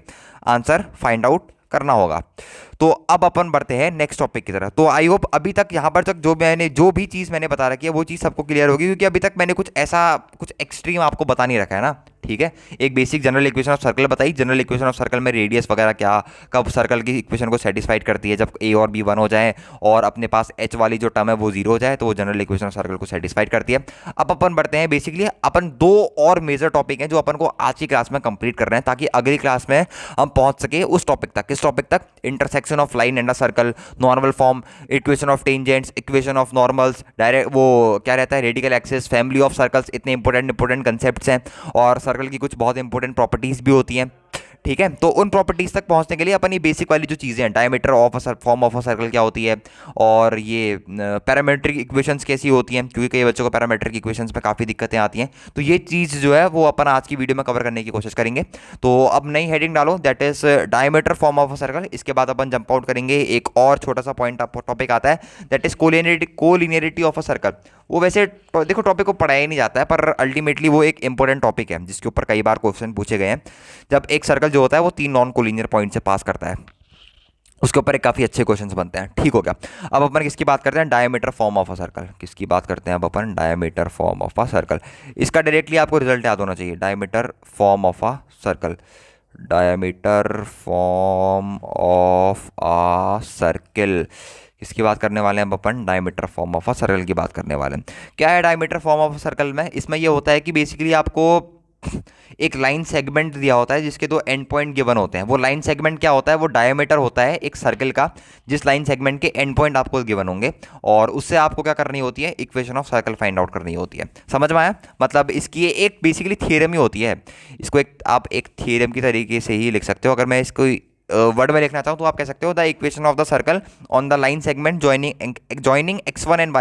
S1: आंसर फाइंड आउट करना होगा। तो अब अपन बढ़ते हैं नेक्स्ट टॉपिक की तरफ। तो आई होप अभी तक यहाँ पर तक जो भी चीज़ मैंने बता रखी है वो चीज़ सबको क्लियर होगी, क्योंकि अभी तक मैंने कुछ एक्सट्रीम आपको बता नहीं रखा है ना। ठीक है, एक basic general equation of circle बताई, जनरल इक्वेशन ऑफ सर्कल में रेडियस वगैरह क्या कब सर्कल की इक्वेशन को सेटिस्फाइड करती है, जब ए और बी 1 हो जाए और अपने पास एच वाली जो टर्म है वो 0 हो जाए, तो वो जनरल इक्वेशन ऑफ सर्कल को सेटिस्फाइड करती है। अब अपन बढ़ते हैं, बेसिकली अपन 2 और मेजर टॉपिक हैं जो अपन को आज की क्लास में कंप्लीट कर रहे हैं, ताकि अगली क्लास में हम पहुंच सके उस टॉपिक तक। किस टॉपिक तक, intersection of line and a circle, normal form, equation of tangents, equation of normals, direct वो क्या रहता है, radical axis, family of circles, इतने इंपॉर्टेंट कंसेप्ट्स हैं, और सर्कल की कुछ बहुत इंपॉर्टेंट प्रॉपर्टीज भी होती हैं। ठीक है, तो उन प्रॉपर्टीज तक पहुंचने के लिए अपन ये बेसिक वाली जो चीज़ें हैं, diameter of a form of a circle क्या होती है, और ये पैरामेट्रिक इक्वेशंस कैसी होती हैं, क्योंकि कई बच्चों को पैरामेट्रिक इक्वेशंस में काफ़ी दिक्कतें आती हैं, तो ये चीज़ जो है वो अपन आज की वीडियो में कवर करने की कोशिश करेंगे। तो अब नई हेडिंग डालो, that is diameter form of a circle. इसके बाद अपन जंप आउट करेंगे, एक और छोटा सा पॉइंट टॉपिक आता है, that is collinearity of a circle. वो वैसे देखो टॉपिक को पढ़ाया ही नहीं जाता है, पर अल्टीमेटली वो एक इंपॉर्टेंट टॉपिक है जिसके ऊपर कई बार क्वेश्चन पूछे गए हैं। जब एक सर्कल जो होता है वो 3 नॉन कोलिनियर पॉइंट से पास करता है, उसके ऊपर एक काफ़ी अच्छे क्वेश्चंस बनते हैं। ठीक हो गया, अब अपन किसकी बात करते हैं, diameter form of a circle. किसकी बात करते हैं अब अपन, diameter form of a circle. इसका डायरेक्टली आपको रिजल्ट याद होना चाहिए, diameter form of a circle, diameter form of a circle. किसकी बात करने वाले हैं अब अपन, diameter form of a circle की बात करने वाले हैं। क्या है diameter form of a circle में, इसमें ये होता है कि बेसिकली आपको एक लाइन सेगमेंट दिया होता है जिसके 2 एंड पॉइंट गिवन होते हैं। वो लाइन सेगमेंट क्या होता है, वो डायमीटर होता है एक सर्कल का, जिस लाइन सेगमेंट के एंड पॉइंट आपको गिवन होंगे, और उससे आपको क्या करनी होती है, equation of circle find out करनी होती है। समझ में आया, मतलब इसकी एक बेसिकली थ्योरम ही होती है, इसको एक आप एक थ्योरम की तरीके से ही लिख सकते हो। अगर मैं इसको वर्ड में लिखना चाहूँ तो आप कह सकते हो the equation of the circle on the line segment joining x1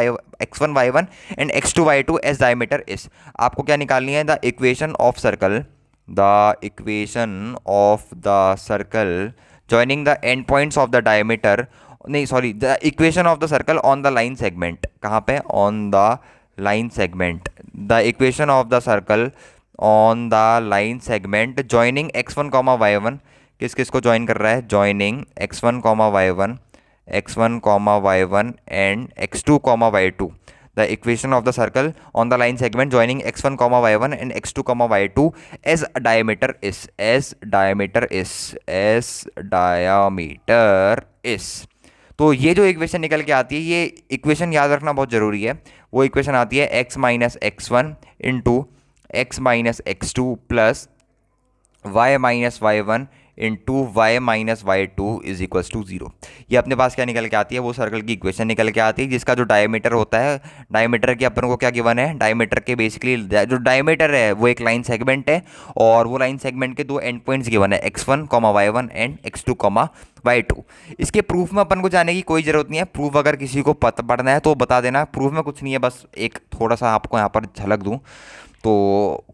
S1: y1 and x2 y2 as diameter is. आपको क्या निकालनी है? The equation of circle, the equation of the circle joining the end points of the diameter, नहीं sorry, the equation of the circle on the line segment. कहाँ पे? On the line segment. The equation of the circle on the line segment joining x1 y1, किस किस को join कर रहा है? Joining x1 y1 and x2 y2। The equation of the circle on the line segment joining x1 y1 and x2 y2 as diameter is. तो ये जो equation निकल के आती है, ये इक्वेशन याद रखना बहुत ज़रूरी है। वो इक्वेशन आती है x minus x1 into x minus x2 plus y minus y1 into y minus y2 is equals to 0। ये अपने पास क्या निकल के आती है? वो सर्कल की इक्वेशन निकल के आती है जिसका जो डायमीटर होता है, डायमीटर के अपन को क्या गिवन है? डायमीटर के बेसिकली जो डायमीटर है वो एक लाइन सेगमेंट है, और वो लाइन सेगमेंट के दो एंड पॉइंट्स गिवन है x1 y1 and x2 y2। इसके प्रूफ में अपन को जाने की कोई ज़रूरत नहीं है। प्रूफ अगर किसी को पढ़ना है तो बता देना। प्रूफ में कुछ नहीं है, बस एक थोड़ा सा आपको यहाँ पर झलक दूँ तो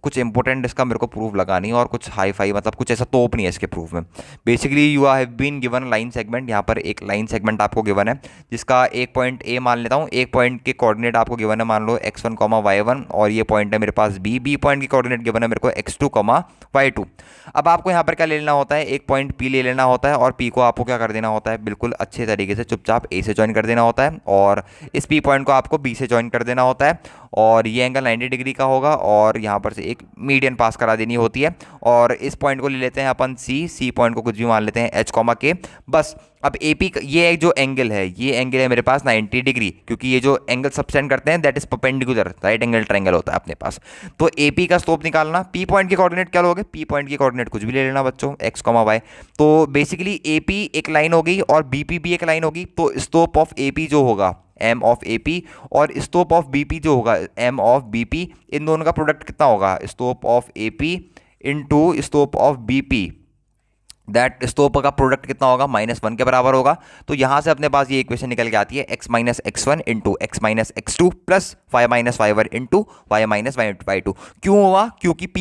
S1: कुछ इंपॉर्टेंट इसका मेरे को प्रूफ लगा नहीं, और कुछ हाई फाई मतलब कुछ ऐसा तोप नहीं है इसके प्रूफ में। Basically you have been given line segment. यहाँ पर एक लाइन सेगमेंट आपको गिवन है जिसका एक पॉइंट ए मान लेता हूँ, एक पॉइंट के कोऑर्डिनेट आपको गिवन है मान लो x1 y1, और ये पॉइंट है मेरे पास बी पॉइंट की कोऑर्डिनेट गिवन है मेरे को x2 y2। अब आपको यहाँ पर क्या ले लेना होता है? एक पॉइंट P ले लेना होता है, और P को आपको क्या कर देना होता है? बिल्कुल अच्छे तरीके से चुपचाप A से ज्वाइन कर देना होता है, और इस P पॉइंट को आपको B से ज्वाइन कर देना होता है, और ये एंगल 90 डिग्री का होगा, और यहाँ पर से एक मीडियन पास करा देनी होती है, और इस पॉइंट को ले लेते हैं अपन सी पॉइंट को कुछ भी मान लेते हैं h k। बस अब AP ये जो एंगल है, ये एंगल है मेरे पास 90 डिग्री, क्योंकि ये जो एंगल सबटेंड करते हैं that is perpendicular, right angle triangle होता है अपने पास। तो AP का स्लोप निकालना, P पॉइंट के कोऑर्डिनेट क्या लोगे? P पॉइंट की कोऑर्डिनेट कुछ भी ले लेना बच्चों, x y। तो बेसिकली AP एक लाइन होगी और BP भी एक लाइन होगी, तो स्लोप ऑफ AP जो होगा m ऑफ AP, और स्लोप ऑफ BP जो होगा m ऑफ BP, इन दोनों का प्रोडक्ट कितना होगा? Slope of AP into slope of BP, that slope का प्रोडक्ट कितना होगा? -1 के बराबर होगा। तो यहाँ से अपने पास ये इक्वेशन निकल के आती है x minus x1 into x minus x2 plus y minus y1 into y minus y2। क्यों हुआ? क्योंकि P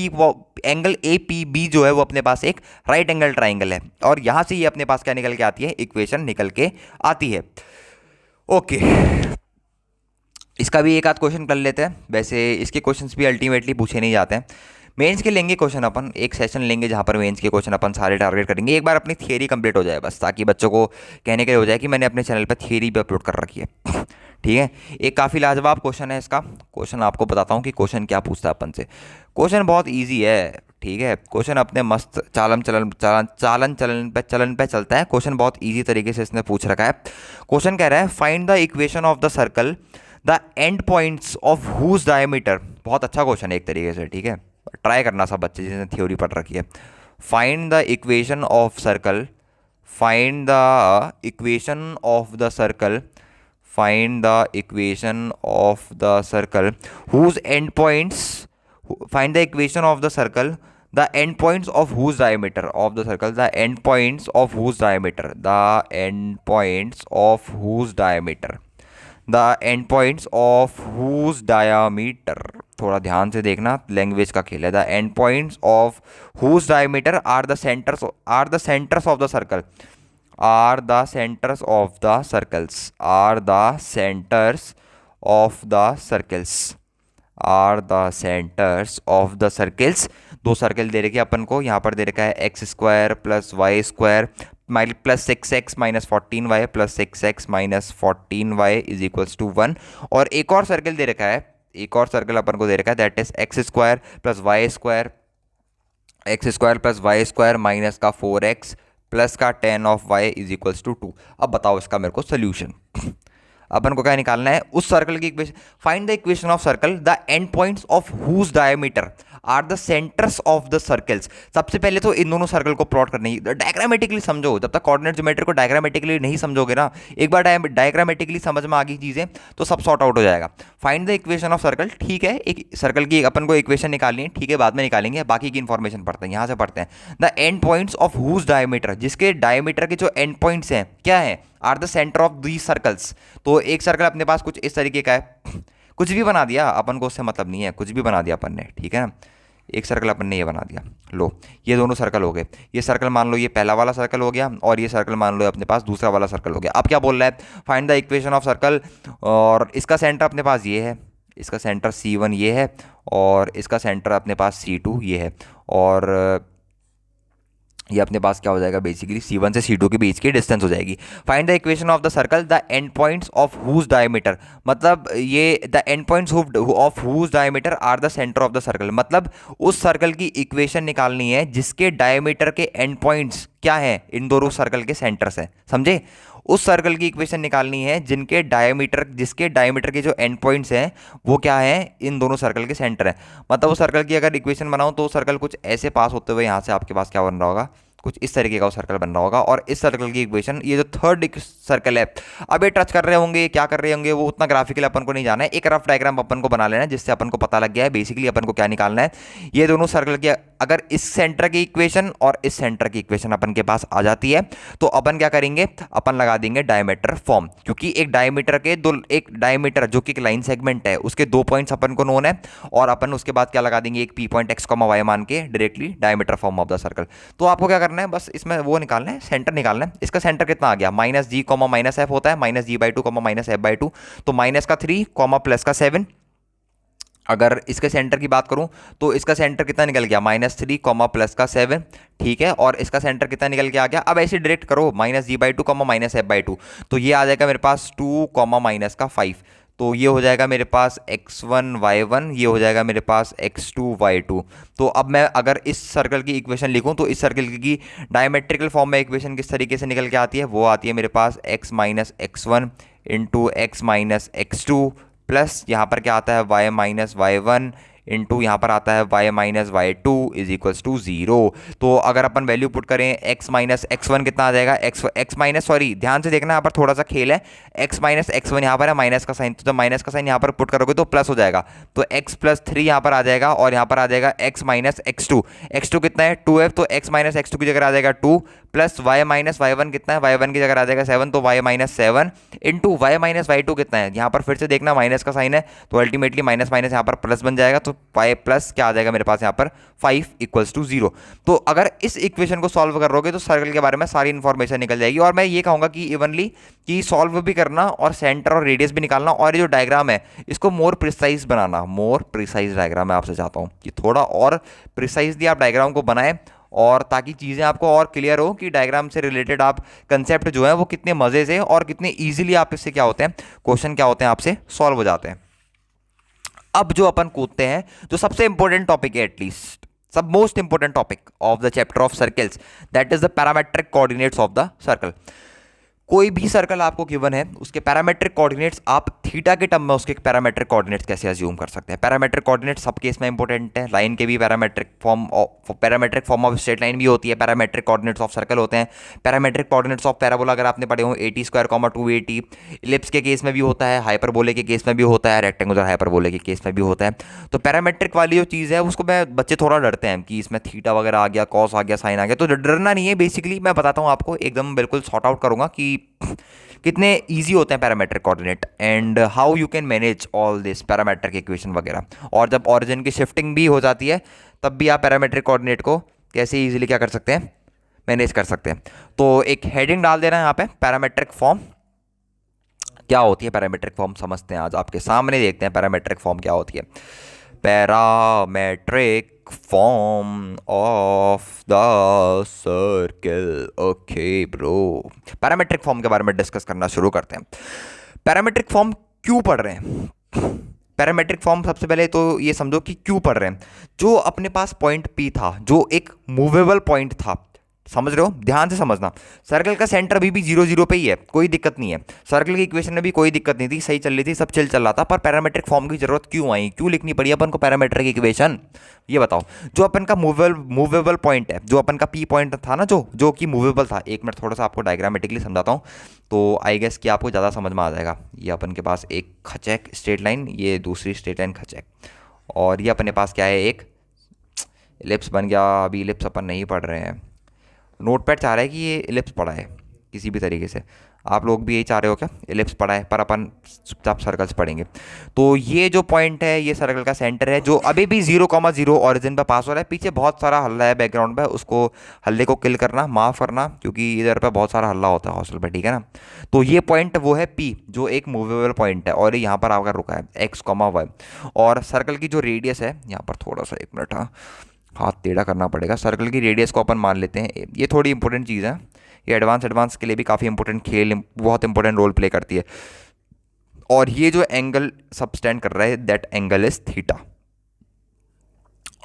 S1: एंगल APB जो है वो अपने पास एक राइट एंगल ट्राइंगल है, और यहाँ से ये अपने पास क्या निकल के आती है? इक्वेशन निकल के आती है। ओके, इसका भी एक आध क्वेश्चन कर लेते हैं। वैसे इसके क्वेश्चंस भी अल्टीमेटली पूछे नहीं जाते हैं। मेंस के लेंगे क्वेश्चन अपन, एक सेशन लेंगे जहाँ पर मेंस के क्वेश्चन अपन सारे टारगेट करेंगे। एक बार अपनी थियरी कंप्लीट हो जाए बस, ताकि बच्चों को कहने के लिए हो जाए कि मैंने अपने चैनल पर थियरी भी अपलोड कर रखी है। ठीक है, एक काफ़ी लाजवाब क्वेश्चन है इसका। क्वेश्चन आपको बताता हूँ कि क्वेश्चन क्या पूछता है अपन से। क्वेश्चन बहुत ईजी है, ठीक है। क्वेश्चन अपने मस्त चालन पे चलता है। क्वेश्चन बहुत ईजी तरीके से इसने पूछ रखा है। क्वेश्चन कह रहा है find the equation of the circle the end points of whose diameter. बहुत अच्छा क्वेश्चन है एक तरीके से, ठीक है। ट्राई करना सब बच्चे जिसने थ्योरी पढ़ रखी है। Find the equation of circle, find the equation of the circle, find the equation of the circle whose end points, find the equation of the circle the endpoints of whose diameter of the circle, the endpoints of whose diameter, the endpoints of whose diameter, the endpoints of whose diameter। थोड़ा ध्यान से देखना, language का खेल है। the endpoints of whose diameter are the centers of the circle, are the centers of the circles, are the centers of the circles, are the centres of the circles. दो circle दे रखे अपन को, यहाँ पर दे रखा है x² plus y² plus 6x minus 14y plus 6x minus 14y is equals to 1। और एक और सर्कल दे रखा है, एक और सर्कल अपन को दे रखा है that is x² plus y² minus का 4x प्लस का tan of y is equals to 2। अब बताओ इसका मेरे को सोल्यूशन। अपन को क्या निकालना है? उस सर्कल की equation, find the equation of circle the end points of whose diameter are the centres of the circles. सबसे पहले तो इन दोनों सर्कल को प्लॉट करने की डायग्रामेटिकली समझो, जब तक कोऑर्डिनेट ज्योमेट्री को डायग्रामेटिकली नहीं समझोगे ना, एक बार डायग्रामेटिकली समझ में आ गई चीजें तो सब सॉर्ट आउट हो जाएगा। Find the equation of circle, ठीक है, एक सर्कल की अपन को इक्वेशन निकालनी है, ठीक है, बाद में निकालेंगे, बाकी की इंफॉर्मेशन पढ़ते हैं, यहां से पढ़ते हैं। The end points of whose diameter, जिसके डायमीटर के जो एंड पॉइंट्स हैं क्या है, are the centre of these circles. तो एक सर्कल अपने पास कुछ इस तरीके का है, कुछ भी बना दिया अपन को, उससे मतलब नहीं है, कुछ भी बना दिया अपन ने, ठीक है ना, एक सर्कल अपन ने ये बना दिया, लो ये दोनों सर्कल हो गए, ये सर्कल मान लो ये पहला वाला सर्कल हो गया और ये सर्कल मान लो अपने पास दूसरा वाला सर्कल हो गया। अब क्या बोल रहा है, find the equation of circle, और इसका सेंटर अपने पास ये है, इसका सेंटर C1 ये है और इसका सेंटर अपने पास C2 ये है, और ये अपने पास क्या हो जाएगा, बेसिकली C1 से C2 के बीच की डिस्टेंस हो जाएगी। Find the equation of the circle, the end points of whose diameter, मतलब ये the end points of whose diameter are the centre of the circle, मतलब उस सर्कल की इक्वेशन निकालनी है जिसके डायमीटर के एंड पॉइंट्स क्या है, इन दोनों सर्कल के सेंटर्स है, समझे। उस सर्कल की इक्वेशन निकालनी है जिसके डायमीटर के जो एंड पॉइंट्स हैं वो क्या है, इन दोनों सर्कल के सेंटर है। मतलब वो सर्कल की अगर इक्वेशन बनाऊं तो सर्कल कुछ ऐसे पास होते हुए यहाँ से आपके पास क्या बन रहा होगा, कुछ इस तरीके का वो सर्कल बन रहा होगा। और इस सर्कल की इक्वेशन, ये जो थर्ड सर्कल है, अब ये टच कर रहे होंगे, क्या कर रहे होंगे, वो उतना ग्राफिकली अपन को नहीं जाना है, एक रफ डायग्राम अपन को बना लेना है जिससे अपन को पता लग गया है बेसिकली अपन को क्या निकालना है। ये दोनों सर्कल की अगर इस सेंटर की इक्वेशन और इस सेंटर की इक्वेशन अपन के पास आ जाती है तो अपन क्या करेंगे, अपन लगा देंगे डायमीटर फॉर्म, क्योंकि एक डायमीटर जो कि एक लाइन सेगमेंट है उसके दो पॉइंट्स अपन को नोन है, और अपन उसके बाद क्या लगा देंगे, एक P पॉइंट x, y मान के directly diameter form of the circle. तो आपको क्या करना है, बस इसमें वो निकालना है, सेंटर निकालना है। इसका सेंटर कितना आ गया, -g, -f होता है, -g/2, -f/2, तो माइनस का 3, प्लस का 7। अगर इसके सेंटर की बात करूं तो इसका सेंटर कितना निकल गया, -3, प्लस का 7, ठीक है, और इसका सेंटर कितना निकल के आ गया। अब ऐसे डायरेक्ट करो, -g/2, -f/2, तो ये आ जाएगा मेरे पास 2, माइनस का 5, तो ये हो जाएगा मेरे पास x1 y1, ये हो जाएगा मेरे पास x2 y2। तो अब मैं अगर इस सर्कल की इक्वेशन लिखूं तो इस सर्कल की डायमेट्रिकल फॉर्म में इक्वेशन किस तरीके से निकल के आती है, वो आती है मेरे पास x minus x1 into x minus x2 plus यहाँ पर क्या आता है y माइनस y1 इंटू यहाँ पर आता है y minus y2 is equals to 0। तो अगर अपन वैल्यू पुट करें x माइनस x1 कितना आ जाएगा, x माइनस, सॉरी ध्यान से देखना, यहाँ पर थोड़ा सा खेल है, x माइनस x1 यहाँ पर है माइनस का साइन, तो जब माइनस का साइन यहाँ पर पुट करोगे तो प्लस हो जाएगा, तो x प्लस 3 यहाँ पर आ जाएगा, और यहाँ पर आ जाएगा x माइनस x2 कितना है 2f, तो x माइनस x2 की जगह आ जाएगा 2 प्लस y माइनस y1 कितना है, y1 की जगह आ जाएगा 7, तो y minus 7 into y minus y2 कितना है, यहाँ पर फिर से देखना माइनस का साइन है तो अल्टीमेटली माइनस माइनस यहाँ पर प्लस बन जाएगा, तो y प्लस क्या आ जाएगा मेरे पास यहाँ पर 5 इक्वल्स टू 0। तो अगर इस इक्वेशन को सॉल्व करोगे तो सर्कल के बारे में सारी इन्फॉर्मेशन निकल जाएगी। और मैं ये कहूँगा कि इवनली कि सॉल्व भी करना और सेंटर और रेडियस भी निकालना, और ये जो डायग्राम है इसको मोर प्रिसाइज बनाना, मोर प्रिसाइज डायग्राम मैं आपसे चाहता हूँ कि थोड़ा और प्रिसाइजली आप डायग्राम को बनाएं, और ताकि चीज़ें आपको और क्लियर हो कि डायग्राम से रिलेटेड आप कंसेप्ट जो है वो कितने मज़े से और कितने इजीली आप इससे क्या होते हैं, क्वेश्चन क्या होते हैं आपसे सॉल्व हो जाते हैं। अब जो अपन कूदते हैं, जो सबसे इंपॉर्टेंट टॉपिक है, एटलीस्ट सब most important topic of the chapter of circles, that is the parametric coordinates of the circle. कोई भी सर्कल आपको गिवन है, उसके पैरामेट्रिक कोऑर्डिनेट्स आप थीटा के टर्म में उसके पैरामेट्रिक कोऑर्डिनेट्स कैसे अज्यूम कर सकते हैं। पैरामेट्रिक कोऑर्डिनेट्स सब केस में इंपॉर्टेंट है, लाइन के भी parametric form of straight line भी होती है, पैरामेट्रिक कोऑर्डिनेट्स ऑफ सर्कल होते हैं, पैरामेट्रिक कोऑर्डिनेट्स ऑफ पैराबोला अगर आपने पढ़े हो 80 स्क्वायर 280, इलिप्स के केस में भी होता है, हाइपरबोले के केस में भी होता है, रेक्टेंगुलर हाइपरबोले के केस में भी होता है। तो पैरामेट्रिक वाली जो चीज़ है उसको मैं बच्चे थोड़ा डरते हैं कि इसमें थीटा वगैरह आ गया, कॉस आ गया, साइन आ गया, तो डरना नहीं है। बेसिकली मैं बताता हूँ आपको, एकदम बिल्कुल सॉर्ट आउट करूँगा कि कितने इजी होते हैं parametric coordinate and how you can manage all this parametric equation वगैरह। और जब ऑरिजिन की शिफ्टिंग भी हो जाती है तब भी आप पैरामेट्रिक कोऑर्डिनेट को कैसे इजीली क्या कर सकते हैं, मैनेज कर सकते हैं। तो एक हेडिंग डाल देना है यहाँ पे, पैरामेट्रिक फॉर्म क्या होती है, पैरामेट्रिक फॉर्म समझते हैं आज, आपके सामने देखते हैं पैरामेट्रिक फॉर्म क्या होती है। Parametric form of the circle, okay bro, parametric form के बारे में डिस्कस करना शुरू करते हैं। पैरामेट्रिक फॉर्म क्यों पढ़ रहे हैं, पैरामेट्रिक फॉर्म सबसे पहले तो ये समझो कि क्यों पढ़ रहे हैं। जो अपने पास पॉइंट P था, जो एक मूवेबल पॉइंट था, समझ रहे हो, ध्यान से समझना। सर्कल का सेंटर अभी भी 0 0 पे ही है, कोई दिक्कत नहीं है। सर्कल की इक्वेशन में भी कोई दिक्कत नहीं थी, सही चल रही थी, सब चल रहा था। पर पैरामेट्रिक फॉर्म की जरूरत क्यों आई, क्यों लिखनी पड़ी अपन को पैरामेट्रिक इक्वेशन, ये बताओ। जो अपन का मूवेबल पॉइंट है, जो अपन का पी पॉइंट था ना, जो जो कि मूवेबल था, एक मिनट थोड़ा सा आपको डायग्रामेटिकली समझाता हूँ, तो आई गेस कि आपको ज़्यादा समझ में आ जाएगा। ये अपन के पास एक खचैक स्ट्रेट लाइन, ये दूसरी स्ट्रेट लाइन खचैक, और ये अपने पास क्या है, एक इलिप्स बन गया। अभी इलिप्स अपन नहीं पढ़ रहे हैं, नोटपैड चाह रहा है कि ये इलिप्स पढ़ा है किसी भी तरीके से। आप लोग भी यही चाह रहे हो क्या, इलिप्स पढ़ा है, पर अपन चुपचाप सर्कल्स पढ़ेंगे। तो ये जो पॉइंट है, ये सर्कल का सेंटर है, जो अभी भी 0,0 ऑरिजिन पे पास हो रहा है। पीछे बहुत सारा हल्ला है बैकग्राउंड पे, उसको हल्ले को किल करना, माफ़ करना, क्योंकि इधर पे बहुत सारा हल्ला होता है हॉस्टल पे, ठीक है ना। तो ये पॉइंट वो है पी, जो एक मूवेबल पॉइंट है, और यहाँ पर आकर रुका है x, y। और सर्कल की जो रेडियस है, यहाँ पर थोड़ा सा एक मिनट, हाँ हाथ टेढ़ा करना पड़ेगा। सर्कल की रेडियस को अपन मान लेते हैं, ये थोड़ी इंपॉर्टेंट चीज़ है, ये एडवांस के लिए भी काफ़ी इंपॉर्टेंट बहुत इंपॉर्टेंट रोल प्ले करती है। और ये जो एंगल सबस्टेंड कर रहा है, दैट एंगल इज थीटा।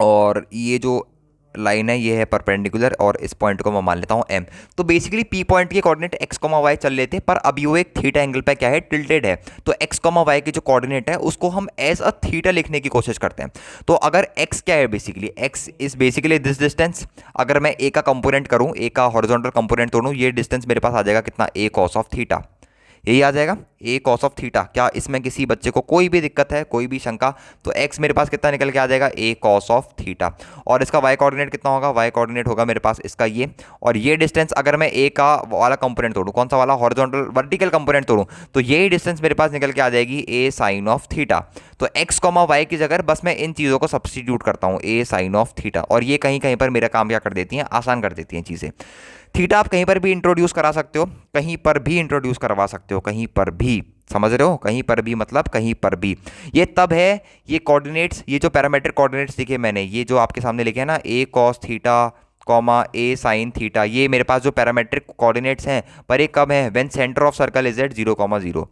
S1: और ये जो लाइन है, ये है परपेंडिकुलर, और इस पॉइंट को मैं मान लेता हूँ एम। तो बेसिकली पी पॉइंट के कोऑर्डिनेट एक्स कॉमा वाई चल लेते हैं, पर अभी वो एक थीटा एंगल पे क्या है, टिल्टेड है। तो एक्स कॉमा वाई के जो कोऑर्डिनेट है, उसको हम एज अ थीटा लिखने की कोशिश करते हैं। तो अगर एक्स क्या है, basically x is basically this distance. अगर मैं ए का कंपोनेंट करूँ, ए का हॉरिजॉन्टल कंपोनेंट तोड़ूँ, ये डिस्टेंस मेरे पास आ जाएगा कितना, ए कॉस ऑफ थीटा। यही आ जाएगा ए कॉस ऑफ थीटा। क्या इसमें किसी बच्चे को कोई भी दिक्कत है, कोई भी शंका, तो एक्स मेरे पास कितना निकल के आ जाएगा, ए कॉस ऑफ थीटा। और इसका वाई कोऑर्डिनेट कितना होगा, वाई कोऑर्डिनेट होगा मेरे पास इसका ये। और ये डिस्टेंस अगर मैं ए का वाला कंपोनेंट तोड़ूं, कौन सा वाला, हॉरिजॉन्टल वर्टिकल कंपोनेंट तोड़ूं, तो यही डिस्टेंस मेरे पास निकल के आ जाएगी ए साइन ऑफ थीटा। तो एक्स कॉमा वाई की जगह बस मैं इन चीज़ों को सब्सटीट्यूट करता हूँ, ए साइन ऑफ थीटा। और ये कहीं कहीं पर मेरा काम क्या कर देती हैं, आसान कर देती हैं चीज़ें। थीटा आप कहीं पर भी इंट्रोड्यूस करा सकते हो, कहीं पर भी इंट्रोड्यूस करवा सकते हो, कहीं पर भी, समझ रहे हो, कहीं पर भी मतलब कहीं पर भी। ये तब है, ये कोऑर्डिनेट्स, ये जो पैरामीट्रिक कोऑर्डिनेट्स लिखे मैंने, ये जो आपके सामने लिखे हैं ना, ए cos theta comma A sine theta, ये मेरे पास जो पैरामीट्रिक कोऑर्डिनेट्स हैं, पर ये कब है, when centre of circle is at 0,0।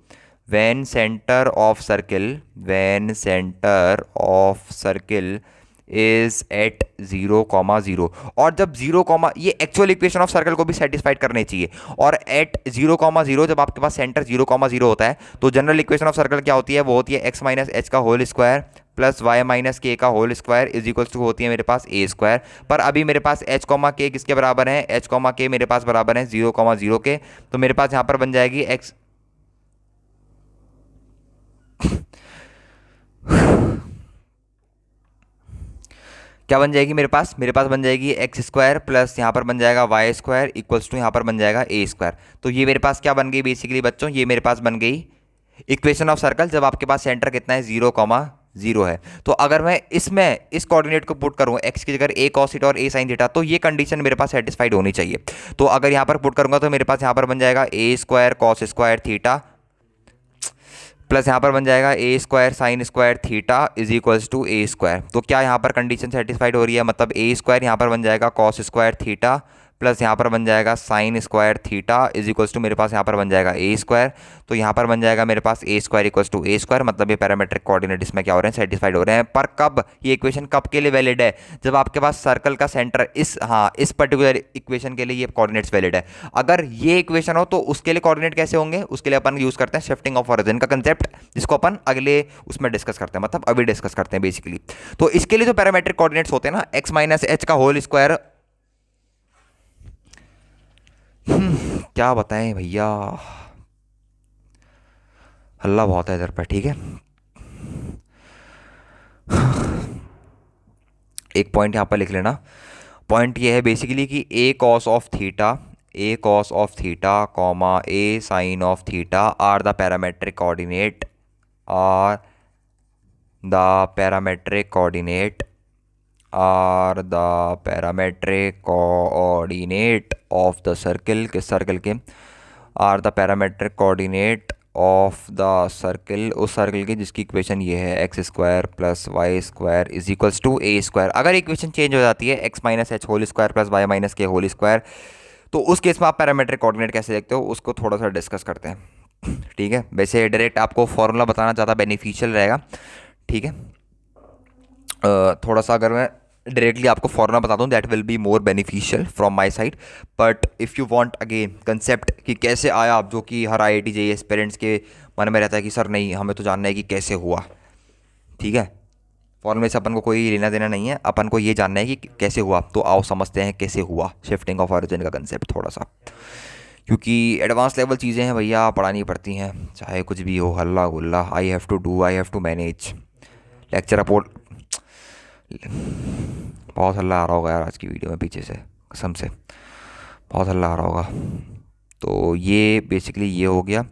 S1: When centre of circle, when centre of circle is at 0,0। और जब 0, ये एक्चुअल इक्वेशन ऑफ सर्कल को भी सेटिस्फाइड करने चाहिए। और एट 0,0 जब आपके पास सेंटर 0,0 होता है, तो जनरल इक्वेशन ऑफ सर्कल क्या होती है, वो होती है x माइनस एच का whole square plus Y minus के का whole square is equals to होती है मेरे पास ए स्क्वायर। पर अभी मेरे पास एच कॉमा के किसके बराबर है, एच कॉमा के मेरे पास बराबर है 0,0 के। तो मेरे पास यहाँ पर बन जाएगी एक्स क्या बन जाएगी मेरे पास बन जाएगी एक्स स्क्वायर प्लस यहाँ पर बन जाएगा वाई स्क्वायर इक्वल्स टू यहाँ पर बन जाएगा ए स्क्वायर। तो ये मेरे पास क्या बन गई बेसिकली बच्चों, ये मेरे पास बन गई इक्वेशन ऑफ सर्कल, जब आपके पास सेंटर कितना है 0,0 है। तो अगर मैं इसमें इस कोऑर्डिनेट को पुट करूँ एक्स की जगह ए कॉस थीटा और ए साइन थीटा, तो ये कंडीशन मेरे पास सेटिस्फाइड होनी चाहिए। तो अगर यहाँ पर पुट करूँगा तो मेरे पास यहाँ पर बन जाएगा A square cos square theta plus यहाँ पर बन जाएगा A square sine square theta is equals to A square. तो क्या यहाँ पर कंडीशन सेटिस्फाइड हो रही है, मतलब ए स्क्वायर यहाँ पर बन जाएगा कॉस स्क्वायर थीटा प्लस यहाँ पर बन जाएगा sine square theta is equals to मेरे पास यहाँ पर बन जाएगा ए स्क्वायर। तो यहाँ पर बन जाएगा मेरे पास A square equals to A square, मतलब ये पैरामेट्रिक कोऑर्डिनेट इसमें क्या हो रहे हैं, सेटिस्फाइड हो रहे हैं। पर कब, ये इक्वेशन कब के लिए वैलिड है, जब आपके पास सर्कल का सेंटर इस पर्टिकुलर इक्वेशन के लिए ये कोऑर्डिनेट्स वैलिड है। अगर ये इक्वेशन हो तो उसके लिए कोऑर्डिनेट कैसे होंगे, उसके लिए अपन यूज करते हैं शिफ्टिंग ऑफ ओरिजिन का कंसेप्ट, जिसको अपन अगले उसमें डिस्कस करते हैं, मतलब अभी डिस्कस करते हैं बेसिकली। तो इसके लिए जो पैरामेट्रिक कोऑर्डिनेट्स होते हैं ना, एक्स माइनस एच का होल स्क्वायर, क्या बताएं भैया, हल्ला बहुत है इधर पर, ठीक है। एक पॉइंट यहाँ पर लिख लेना, पॉइंट ये है बेसिकली कि A cos of theta comma A sine of theta are the parametric coordinate, are the parametric coordinate of the circle, किस सर्कल के, are the parametric coordinate of the circle, उस सर्कल की जिसकी equation ये है X square plus Y square is equals to A square. अगर equation change हो जाती है X minus H whole square plus Y minus K whole square, तो उस केस में आप पैरामेट्रिक कोऑर्डिनेट कैसे देखते हो, उसको थोड़ा सा डिस्कस करते हैं, ठीक है। वैसे डायरेक्ट आपको फॉर्मूला बताना ज़्यादा बेनिफिशियल रहेगा, ठीक है। थोड़ा सा अगर मैं डायरेक्टली आपको फॉर्मूला बता दूं, that will be more beneficial from my side. But if you want again concept कि कैसे आया, जो कि हर IIT JEE एस्पिरेंट्स के मन में रहता है कि सर नहीं, हमें तो जानना है कि कैसे हुआ। ठीक है, फॉर्मूले से अपन को कोई लेना देना नहीं है, अपन को ये जानना है कि कैसे हुआ। तो आओ समझते हैं कैसे हुआ शिफ्टिंग ऑफ ऑरिजिन का कंसेप्ट थोड़ा सा, क्योंकि एडवांस लेवल चीज़ें हैं भैया, पढ़ानी पड़ती हैं, चाहे कुछ भी हो, हल्ला गुल्ला, I have to do, I have to manage lecture report. बहुत हल्ला आ रहा होगा यार आज की वीडियो में पीछे से, कसम से बहुत हल्ला आ रहा होगा। तो ये बेसिकली ये हो गया,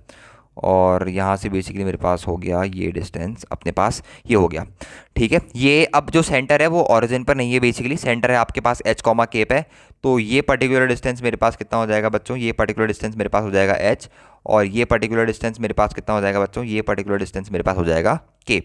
S1: और यहाँ से बेसिकली मेरे पास हो गया ये डिस्टेंस अपने पास, ये हो गया। ठीक है, ये अब जो सेंटर है वो ओरिजिन पर नहीं है, बेसिकली सेंटर है आपके पास h कॉमा k पे। तो ये पर्टिकुलर डिस्टेंस मेरे पास कितना हो जाएगा बच्चों, ये पर्टिकुलर डिस्टेंस मेरे पास हो जाएगा h, और ये पर्टिकुलर डिस्टेंस मेरे पास कितना हो जाएगा बच्चों, ये पर्टिकुलर डिस्टेंस मेरे पास हो जाएगा k।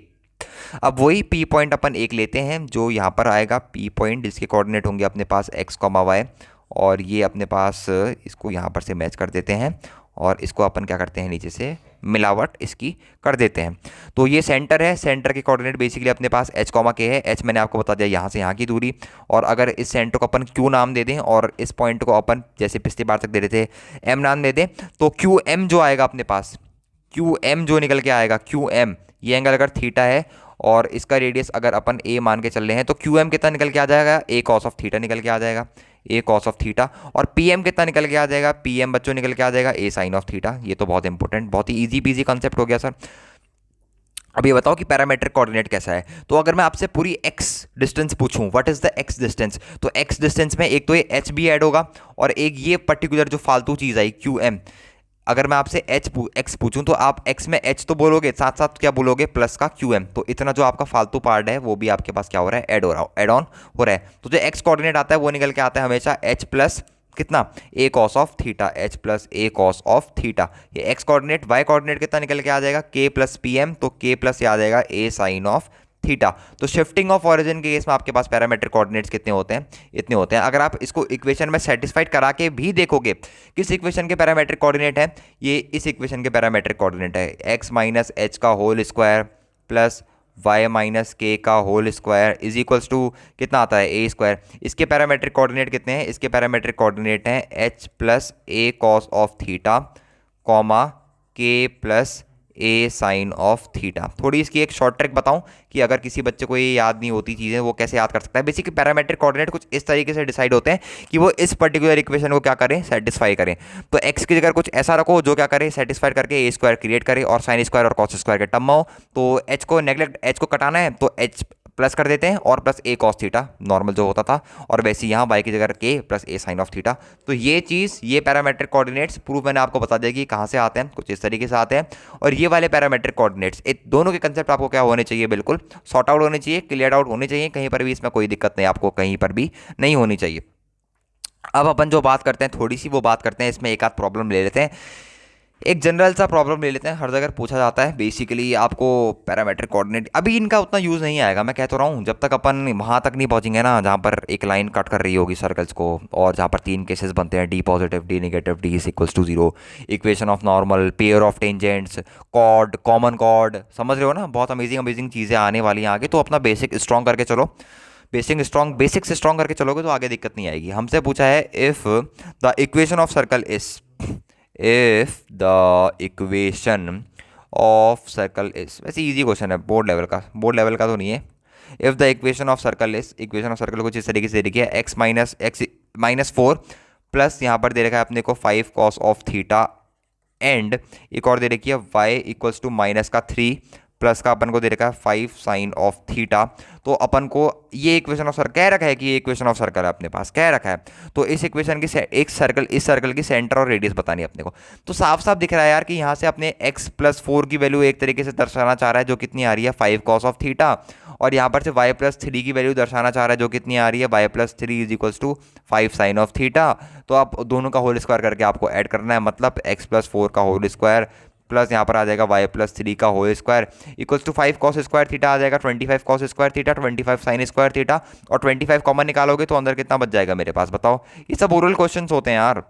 S1: अब वही P पॉइंट अपन एक लेते हैं जो यहाँ पर आएगा P पॉइंट, जिसके कोऑर्डिनेट होंगे अपने पास x कॉमा y, और ये अपने पास इसको यहाँ पर से मैच कर देते हैं, और इसको अपन क्या करते हैं, नीचे से मिलावट इसकी कर देते हैं। तो ये सेंटर है, सेंटर के कोऑर्डिनेट बेसिकली अपने पास h कॉमा k है। h मैंने आपको बता दिया यहाँ से यहाँ की दूरी, और अगर इस सेंटर को अपन q नाम दे दें, और इस पॉइंट को अपन जैसे पिछली बार तक दे रहे थे m नाम दे दें, तो QM जो आएगा अपने पास, QM जो निकल के आएगा, QM ये एंगल अगर थीटा है और इसका रेडियस अगर अपन a मान के चल रहे हैं, तो QM कितना निकल के आ जाएगा, a cos ऑफ थीटा निकल के आ जाएगा, a cos ऑफ थीटा। और PM कितना निकल के आ जाएगा, PM बच्चों निकल के आ जाएगा a sin ऑफ थीटा। ये तो बहुत इंपॉर्टेंट, बहुत ही इजी पीजी कॉन्सेप्ट हो गया सर। अब ये बताओ कि पैरामेट्रिक कोऑर्डिनेट कैसा है। तो अगर मैं आपसे पूरी x डिस्टेंस पूछूं, what is the x distance, तो x डिस्टेंस में एक तो ये h भी ऐड होगा, और एक ये पर्टिकुलर जो फालतू चीज़ आई QM। अगर मैं आपसे x पूछूं तो आप x में h तो बोलोगे, साथ साथ क्या बोलोगे, प्लस का QM। तो इतना जो आपका फालतू पार्ट है वो भी आपके पास क्या हो रहा है, ऐड ऑन हो रहा है। तो जो x कोऑर्डिनेट आता है वो निकल के आता है हमेशा h प्लस कितना, a cos of theta, h plus a cos of theta. ये x कोऑर्डिनेट, y कोऑर्डिनेट कितना निकल के आ जाएगा, k प्लस pm, तो k प्लस आ जाएगा a साइन ऑफ थीटा। तो शिफ्टिंग ऑफ ओरिजिन के केस में आपके पास पैरामेट्रिक कोऑर्डिनेट्स कितने होते हैं, इतने होते हैं। अगर आप इसको इक्वेशन में सेटिस्फाइड करा के भी देखोगे, किस इक्वेशन के पैरामेट्रिक कोऑर्डिनेट है, ये इस इक्वेशन के पैरामेट्रिक कोऑर्डिनेट है, x माइनस एच का whole square plus y minus के का whole square is equals to कितना आता है, a स्क्वायर। इसके पैरामेट्रिक कोऑर्डिनेट कितने हैं, इसके पैरामेट्रिक कोऑर्डिनेट हैं h plus a cos of theta comma k plus a sine of theta. थोड़ी इसकी एक शॉर्ट ट्रिक बताऊं कि अगर किसी बच्चे को ये याद नहीं होती चीज़ें, वो कैसे याद कर सकता है। बेसिकली पैरामेट्रिक कोऑर्डिनेट कुछ इस तरीके से डिसाइड होते हैं कि वो इस पर्टिकुलर इक्वेशन को क्या करें, सेटिस्फाई करें। तो x की जगह कुछ ऐसा रखो जो क्या करे, सेटिस्फाई करके a स्क्वायर क्रिएट करे और साइन स्क्वायर और कॉस स्क्वायर के टर्म में हो। तो h को नेग्लेक्ट, h को कटाना है तो h प्लस कर देते हैं और plus a cos theta normal जो होता था, और वैसे ही यहाँ y की जगह k plus a sine of theta. तो ये चीज़, ये पैरामेट्रिक कोऑर्डिनेट्स प्रूफ मैंने आपको बता दिया कि कहाँ से आते हैं, कुछ इस तरीके से आते हैं। और ये वाले पैरामेट्रिक कोऑर्डिनेट्स, दोनों के कंसेप्ट आपको क्या होने चाहिए, बिल्कुल सॉर्ट आउट होने चाहिए, क्लियर आउट होने चाहिए, कहीं पर भी इसमें कोई दिक्कत नहीं आपको, कहीं पर भी नहीं होनी चाहिए। अब अपन जो बात करते हैं, थोड़ी सी वो बात करते हैं, इसमें एक आध प्रॉब्लम ले लेते हैं, एक जनरल सा प्रॉब्लम ले लेते हैं, हर जगह पूछा जाता है। बेसिकली आपको पैरामेट्रिक कोऑर्डिनेट, अभी इनका उतना यूज़ नहीं आएगा, मैं कह तो रहा हूँ, जब तक अपन वहाँ तक नहीं पहुँचेंगे ना जहाँ पर एक लाइन कट कर रही होगी सर्कल्स को, और जहाँ पर तीन केसेस बनते हैं, D positive, D negative, D is equals to zero, equation of normal, pair of tangents, chord, common chord, समझ रहे हो ना, बहुत अमेजिंग अमेजिंग चीज़ें आने वाली हैं आगे। तो अपना बेसिक स्ट्रॉन्ग करके चलो, बेसिक से स्ट्रॉन्ग करके चलोगे तो आगे दिक्कत नहीं आएगी। हमसे पूछा है if the equation of circle is, if the equation of circle is, वैसे इजी क्वेश्चन है, बोर्ड लेवल का तो नहीं है। if the equation of circle is, equation of circle कुछ इस तरीके से लिखी है, x माइनस 4 प्लस यहाँ पर दे रखा है अपने को 5 cos ऑफ थीटा, एंड एक और दे रखी है y इक्वल्स टू माइनस का 3 प्लस का अपन को दे रखा है 5 साइन ऑफ थीटा। तो अपन को ये इक्वेशन ऑफ सर्कल कह रखा है कि ये इक्वेशन ऑफ सर्कल है अपने पास, कह रखा है। तो इस इक्वेशन की एक सर्कल, इस सर्कल की सेंटर और रेडियस बतानी है अपने को। तो साफ साफ दिख रहा है यार कि यहाँ से अपने x प्लस 4 की वैल्यू एक तरीके से दर्शाना चाह रहा है, जो कितनी आ रही है, 5 cos ऑफ थीटा, और यहाँ पर से y प्लस 3 की वैल्यू दर्शाना चाह रहा है, जो कितनी आ रही है, y plus 3 is equals to 5 sine of theta. तो आप दोनों का होल स्क्वायर करके आपको ऐड करना है, मतलब x प्लस 4 का होल स्क्वायर प्लस यहाँ पर आ जाएगा y प्लस 3 का whole square equals to 5 cos square theta आ जाएगा, 25 cos square theta, 25 sine square theta, और 25 कॉमन निकालोगे तो अंदर कितना बच जाएगा मेरे पास, बताओ। ये सब ओरल क्वेश्चंस होते हैं यार,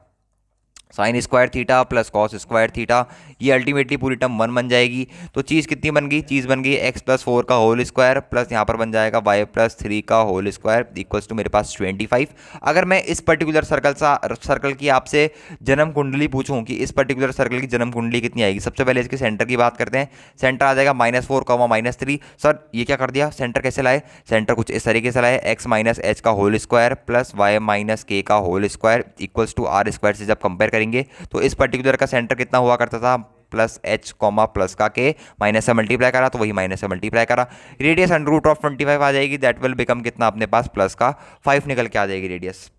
S1: sign square theta plus cos square theta, ये अल्टीमेटली पूरी टर्म 1 बन जाएगी। तो चीज़ कितनी बन गई, चीज़ बन गई x+4 का होल स्क्वायर प्लस यहाँ पर बन जाएगा y+3 का होल स्क्वायर इक्वल्स टू मेरे पास 25। अगर मैं इस पर्टिकुलर सर्कल की आपसे जन्म कुंडली पूछूं कि इस पर्टिकुलर सर्कल की जन्म कुंडली कितनी आएगी, सबसे पहले इसके सेंटर की बात करते हैं। सेंटर आ जाएगा -4, -3। सर ये क्या कर दिया, सेंटर कैसे लाए, सेंटर कुछ इस तरीके से लाए, x - h का whole square plus y - k का whole square equals to r square से जब कंपेयर करेंगे तो इस पर्टिकुलर का सेंटर कितना हुआ करता था, +h, प्लस का k, माइनस से मल्टीप्लाई करा तो वही माइनस से मल्टीप्लाई करा। रेडियस √25 आ जाएगी, दैट विल बिकम कितना अपने पास प्लस का 5 निकल के आ जाएगी रेडियस।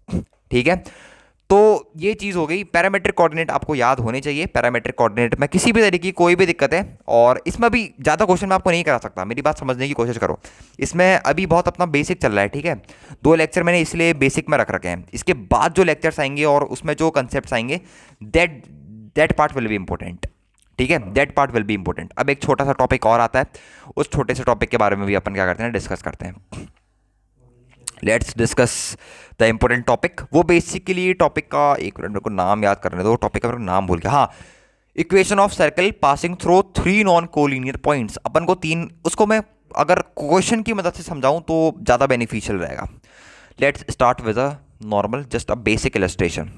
S1: ठीक है, तो ये चीज़ हो गई। पैरामेट्रिक कोऑर्डिनेट आपको याद होने चाहिए। पैरामेट्रिक कोऑर्डिनेट में किसी भी तरीके की कोई भी दिक्कत है, और इसमें भी ज़्यादा क्वेश्चन मैं आपको नहीं करा सकता, मेरी बात समझने की कोशिश करो। इसमें अभी बहुत अपना बेसिक चल रहा है, ठीक है। 2 लेक्चर मैंने इसलिए बेसिक में रख रखे हैं, इसके बाद जो लेक्चर्स आएंगे और उसमें जो कंसेप्ट आएंगे that part will be important. ठीक है, that part will be important. अब एक छोटा सा टॉपिक और आता है, उस छोटे से टॉपिक के बारे में भी अपन क्या करते हैं, डिस्कस करते हैं। Let's discuss the important topic. वो बेसिकली टॉपिक का, एक मिनट मेरे को नाम याद करने दो, टॉपिक का मेरे को नाम भूल गया। हाँ, equation of circle passing through 3 non collinear points. अपन को 3, उसको मैं अगर क्वेश्चन की मदद से समझाऊं तो ज़्यादा बेनिफिशियल रहेगा। Let's start with a normal just a basic illustration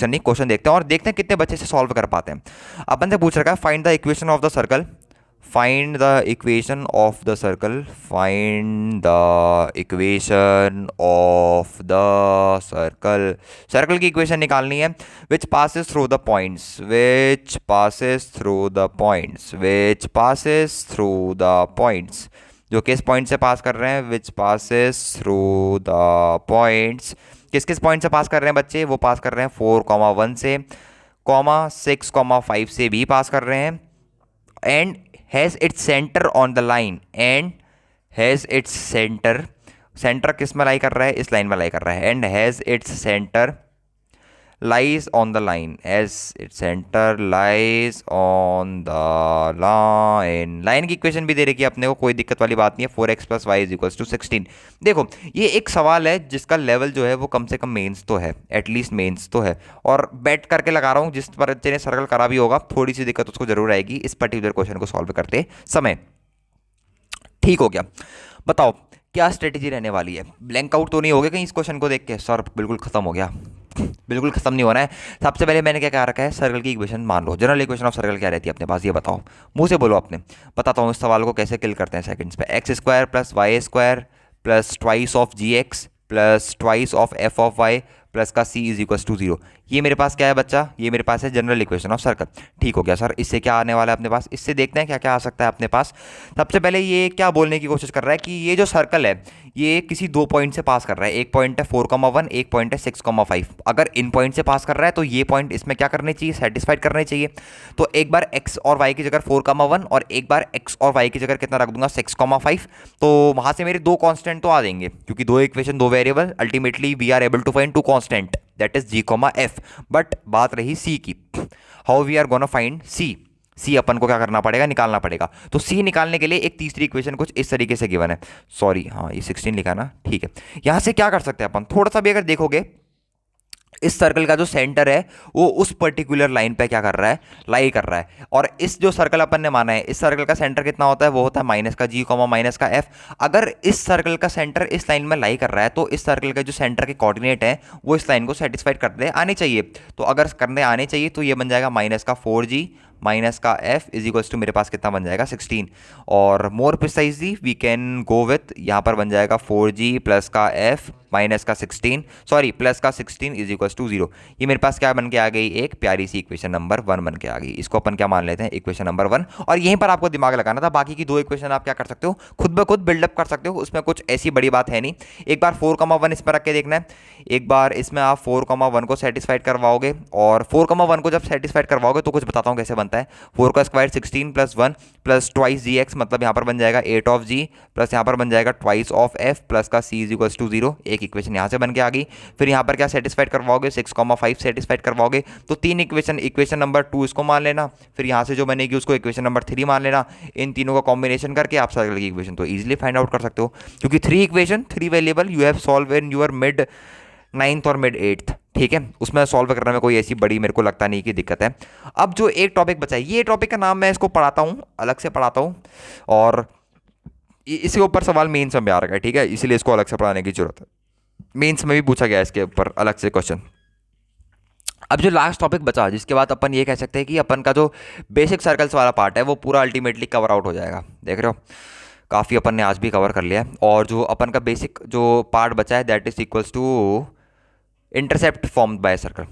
S1: नहीं, क्वेश्चन देखते हैं और देखते हैं कितने बच्चे से सॉल्व कर पाते हैं। अपन से पूछ रखा है find the equation of the circle, find the equation of the circle, find the equation of the circle। Circle की इक्वेशन निकालनी है, which passes through the points, which passes through the points, which passes through the points, जो किस point से पास कर रहे हैं, which passes through the points, किस किस पॉइंट से पास कर रहे हैं बच्चे, वो पास कर रहे हैं 4,1 से, 6,5 से भी पास कर रहे हैं, and has its centre on the line, and has its centre किस में लाई कर रहा है, इस लाइन में लाई कर रहा है, and has its centre lies on the line, as its centre lies on the line. Line की इक्वेशन भी दे रखी है अपने को, कोई दिक्कत वाली बात नहीं है। 4x + y = 16। देखो ये एक सवाल है जिसका लेवल जो है वो कम से कम मेंस तो है, एटलीस्ट मेंस तो है, और बैट करके लगा रहा हूँ जिस पर बच्चे ने सर्कल करा भी होगा थोड़ी सी दिक्कत उसको जरूर आएगी इस पर्टिकुलर क्वेश्चन को सॉल्व करते समय। ठीक हो गया, बताओ क्या स्ट्रेटेजी रहने वाली है। ब्लैंक आउट तो नहीं हो गया कहीं इस क्वेश्चन को देख के, सर बिल्कुल खत्म हो गया, बिल्कुल खत्म नहीं होना है। सबसे पहले मैंने क्या कह रखा है, सर्कल की इक्वेशन मान लो, जनरल इक्वेशन ऑफ सर्कल क्या रहती है अपने पास, ये बताओ, मुंह से बोलो अपने। बताता हूँ इस सवाल को कैसे किल करते हैं सेकंड्स पे। x² + y² plus twice of gx plus twice of f of y plus का c = 0। ये मेरे पास क्या है बच्चा, ये मेरे पास है जनरल इक्वेशन ऑफ सर्कल। ठीक हो गया सर, इससे क्या आने वाला है अपने पास, इससे देखते हैं क्या क्या आ सकता है अपने पास। सबसे पहले ये क्या बोलने की कोशिश कर रहा है कि ये जो सर्कल है ये किसी 2 पॉइंट से पास कर रहा है। एक पॉइंट है 4,1, एक पॉइंट है 6,5। अगर इन पॉइंट से पास कर रहा है तो ये पॉइंट इसमें क्या करने चाहिए, सेटिस्फाइड करने चाहिए। तो एक बार x और y की जगह 4,1 और एक बार x और y की जगह कितना रख दूंगा, 6,5। तो वहां से मेरे 2 कांस्टेंट तो आ जाएंगे, क्योंकि 2 equation 2 variable, ultimately we are able to find 2 constant, that is g, f। But बात रही c की, how we are gonna find c अपन को क्या करना पड़ेगा, निकालना पड़ेगा। तो c निकालने के लिए एक तीसरी इक्वेशन कुछ इस तरीके से गिवन है, सॉरी हाँ ये 16 लिखा ना, ठीक है। यहां से क्या कर सकते हैं अपन, थोड़ा सा भी अगर देखोगे इस सर्कल का जो सेंटर है वो उस पर्टिकुलर लाइन पे क्या कर रहा है, लाई कर रहा है। और इस जो सर्कल अपन ने माना है, इस सर्कल का सेंटर कितना होता है, वो होता है माइनस का g, माइनस का f। अगर इस सर्कल का सेंटर इस लाइन में लाई कर रहा है तो इस सर्कल का जो सेंटर के कोऑर्डिनेट है वो इस लाइन को सेटिस्फाइड करने आने चाहिए। तो अगर करने आने चाहिए तो ये बन जाएगा माइनस का 4g माइनस का f = मेरे पास कितना बन जाएगा, 16। और more precisely we can go with, यहाँ पर बन जाएगा 4g प्लस का f माइनस का 16, सॉरी प्लस का 16 = 0। ये मेरे पास क्या बन के आ गई, एक प्यारी सी इक्वेशन नंबर 1 बन के आ गई। इसको अपन क्या मान लेते हैं, इक्वेशन नंबर 1। और यहीं पर आपको दिमाग लगाना था, बाकी की 2 इक्वेशन आप क्या कर सकते हो, खुद ब खुद बिल्डअप कर सकते हो, उसमें कुछ ऐसी बड़ी बात है नहीं। एक बार 4,1 इस पर रख के देखना है, एक बार इसमें आप 4,1 को सेटिस्फाइड करवाओगे, और 4,1 को जब सेटिस्फाइड करवाओगे तो कुछ बताता हूँ कैसे बनता है। 4 का स्क्वायर 16 + 1 प्लस ट्वाइस gx, मतलब यहाँ पर बन जाएगा 8 ऑफ g प्लस यहाँ पर बन जाएगा ट्वाइस ऑफ f प्लस का c = 0। एक इक्वेशन यहाँ से बन के आ गई। फिर यहाँ पर क्या सेटिस्फाइड करवाओगे, 6,5 सेटिस्फाइड करवाओगे, तो 3 इक्वेशन नंबर 2 इसको मान लेना, फिर यहाँ से जो बनेगी उसको इक्वेशन नंबर 3 मान लेना। इन तीनों का कॉम्बिनेशन करके आप सर्कल की इक्वेशन तो ईजिली फाइंड आउट कर सकते हो, क्योंकि 3 equation 3 variable you have solve in your mid 9th और मिड 8th। ठीक है, उसमें सॉल्व करने में कोई ऐसी बड़ी मेरे को लगता नहीं कि दिक्कत है। अब जो एक टॉपिक बचा है, ये टॉपिक का नाम मैं इसको पढ़ाता हूँ, अलग से पढ़ाता हूँ, और इसके ऊपर सवाल मेंस में भी आ रखा है, ठीक है, इसीलिए इसको अलग से पढ़ाने की जरूरत है। मेंस में भी पूछा गया है इसके ऊपर अलग से क्वेश्चन। अब जो लास्ट टॉपिक बचा, जिसके बाद अपन ये कह सकते हैं कि अपन का जो बेसिक सर्कल्स वाला पार्ट है वो पूरा अल्टीमेटली कवर आउट हो जाएगा। देख रहे हो, काफ़ी अपन ने आज भी कवर कर लिया है। और जो अपन का बेसिक जो पार्ट बचा है that is equals to intercept formed by circle,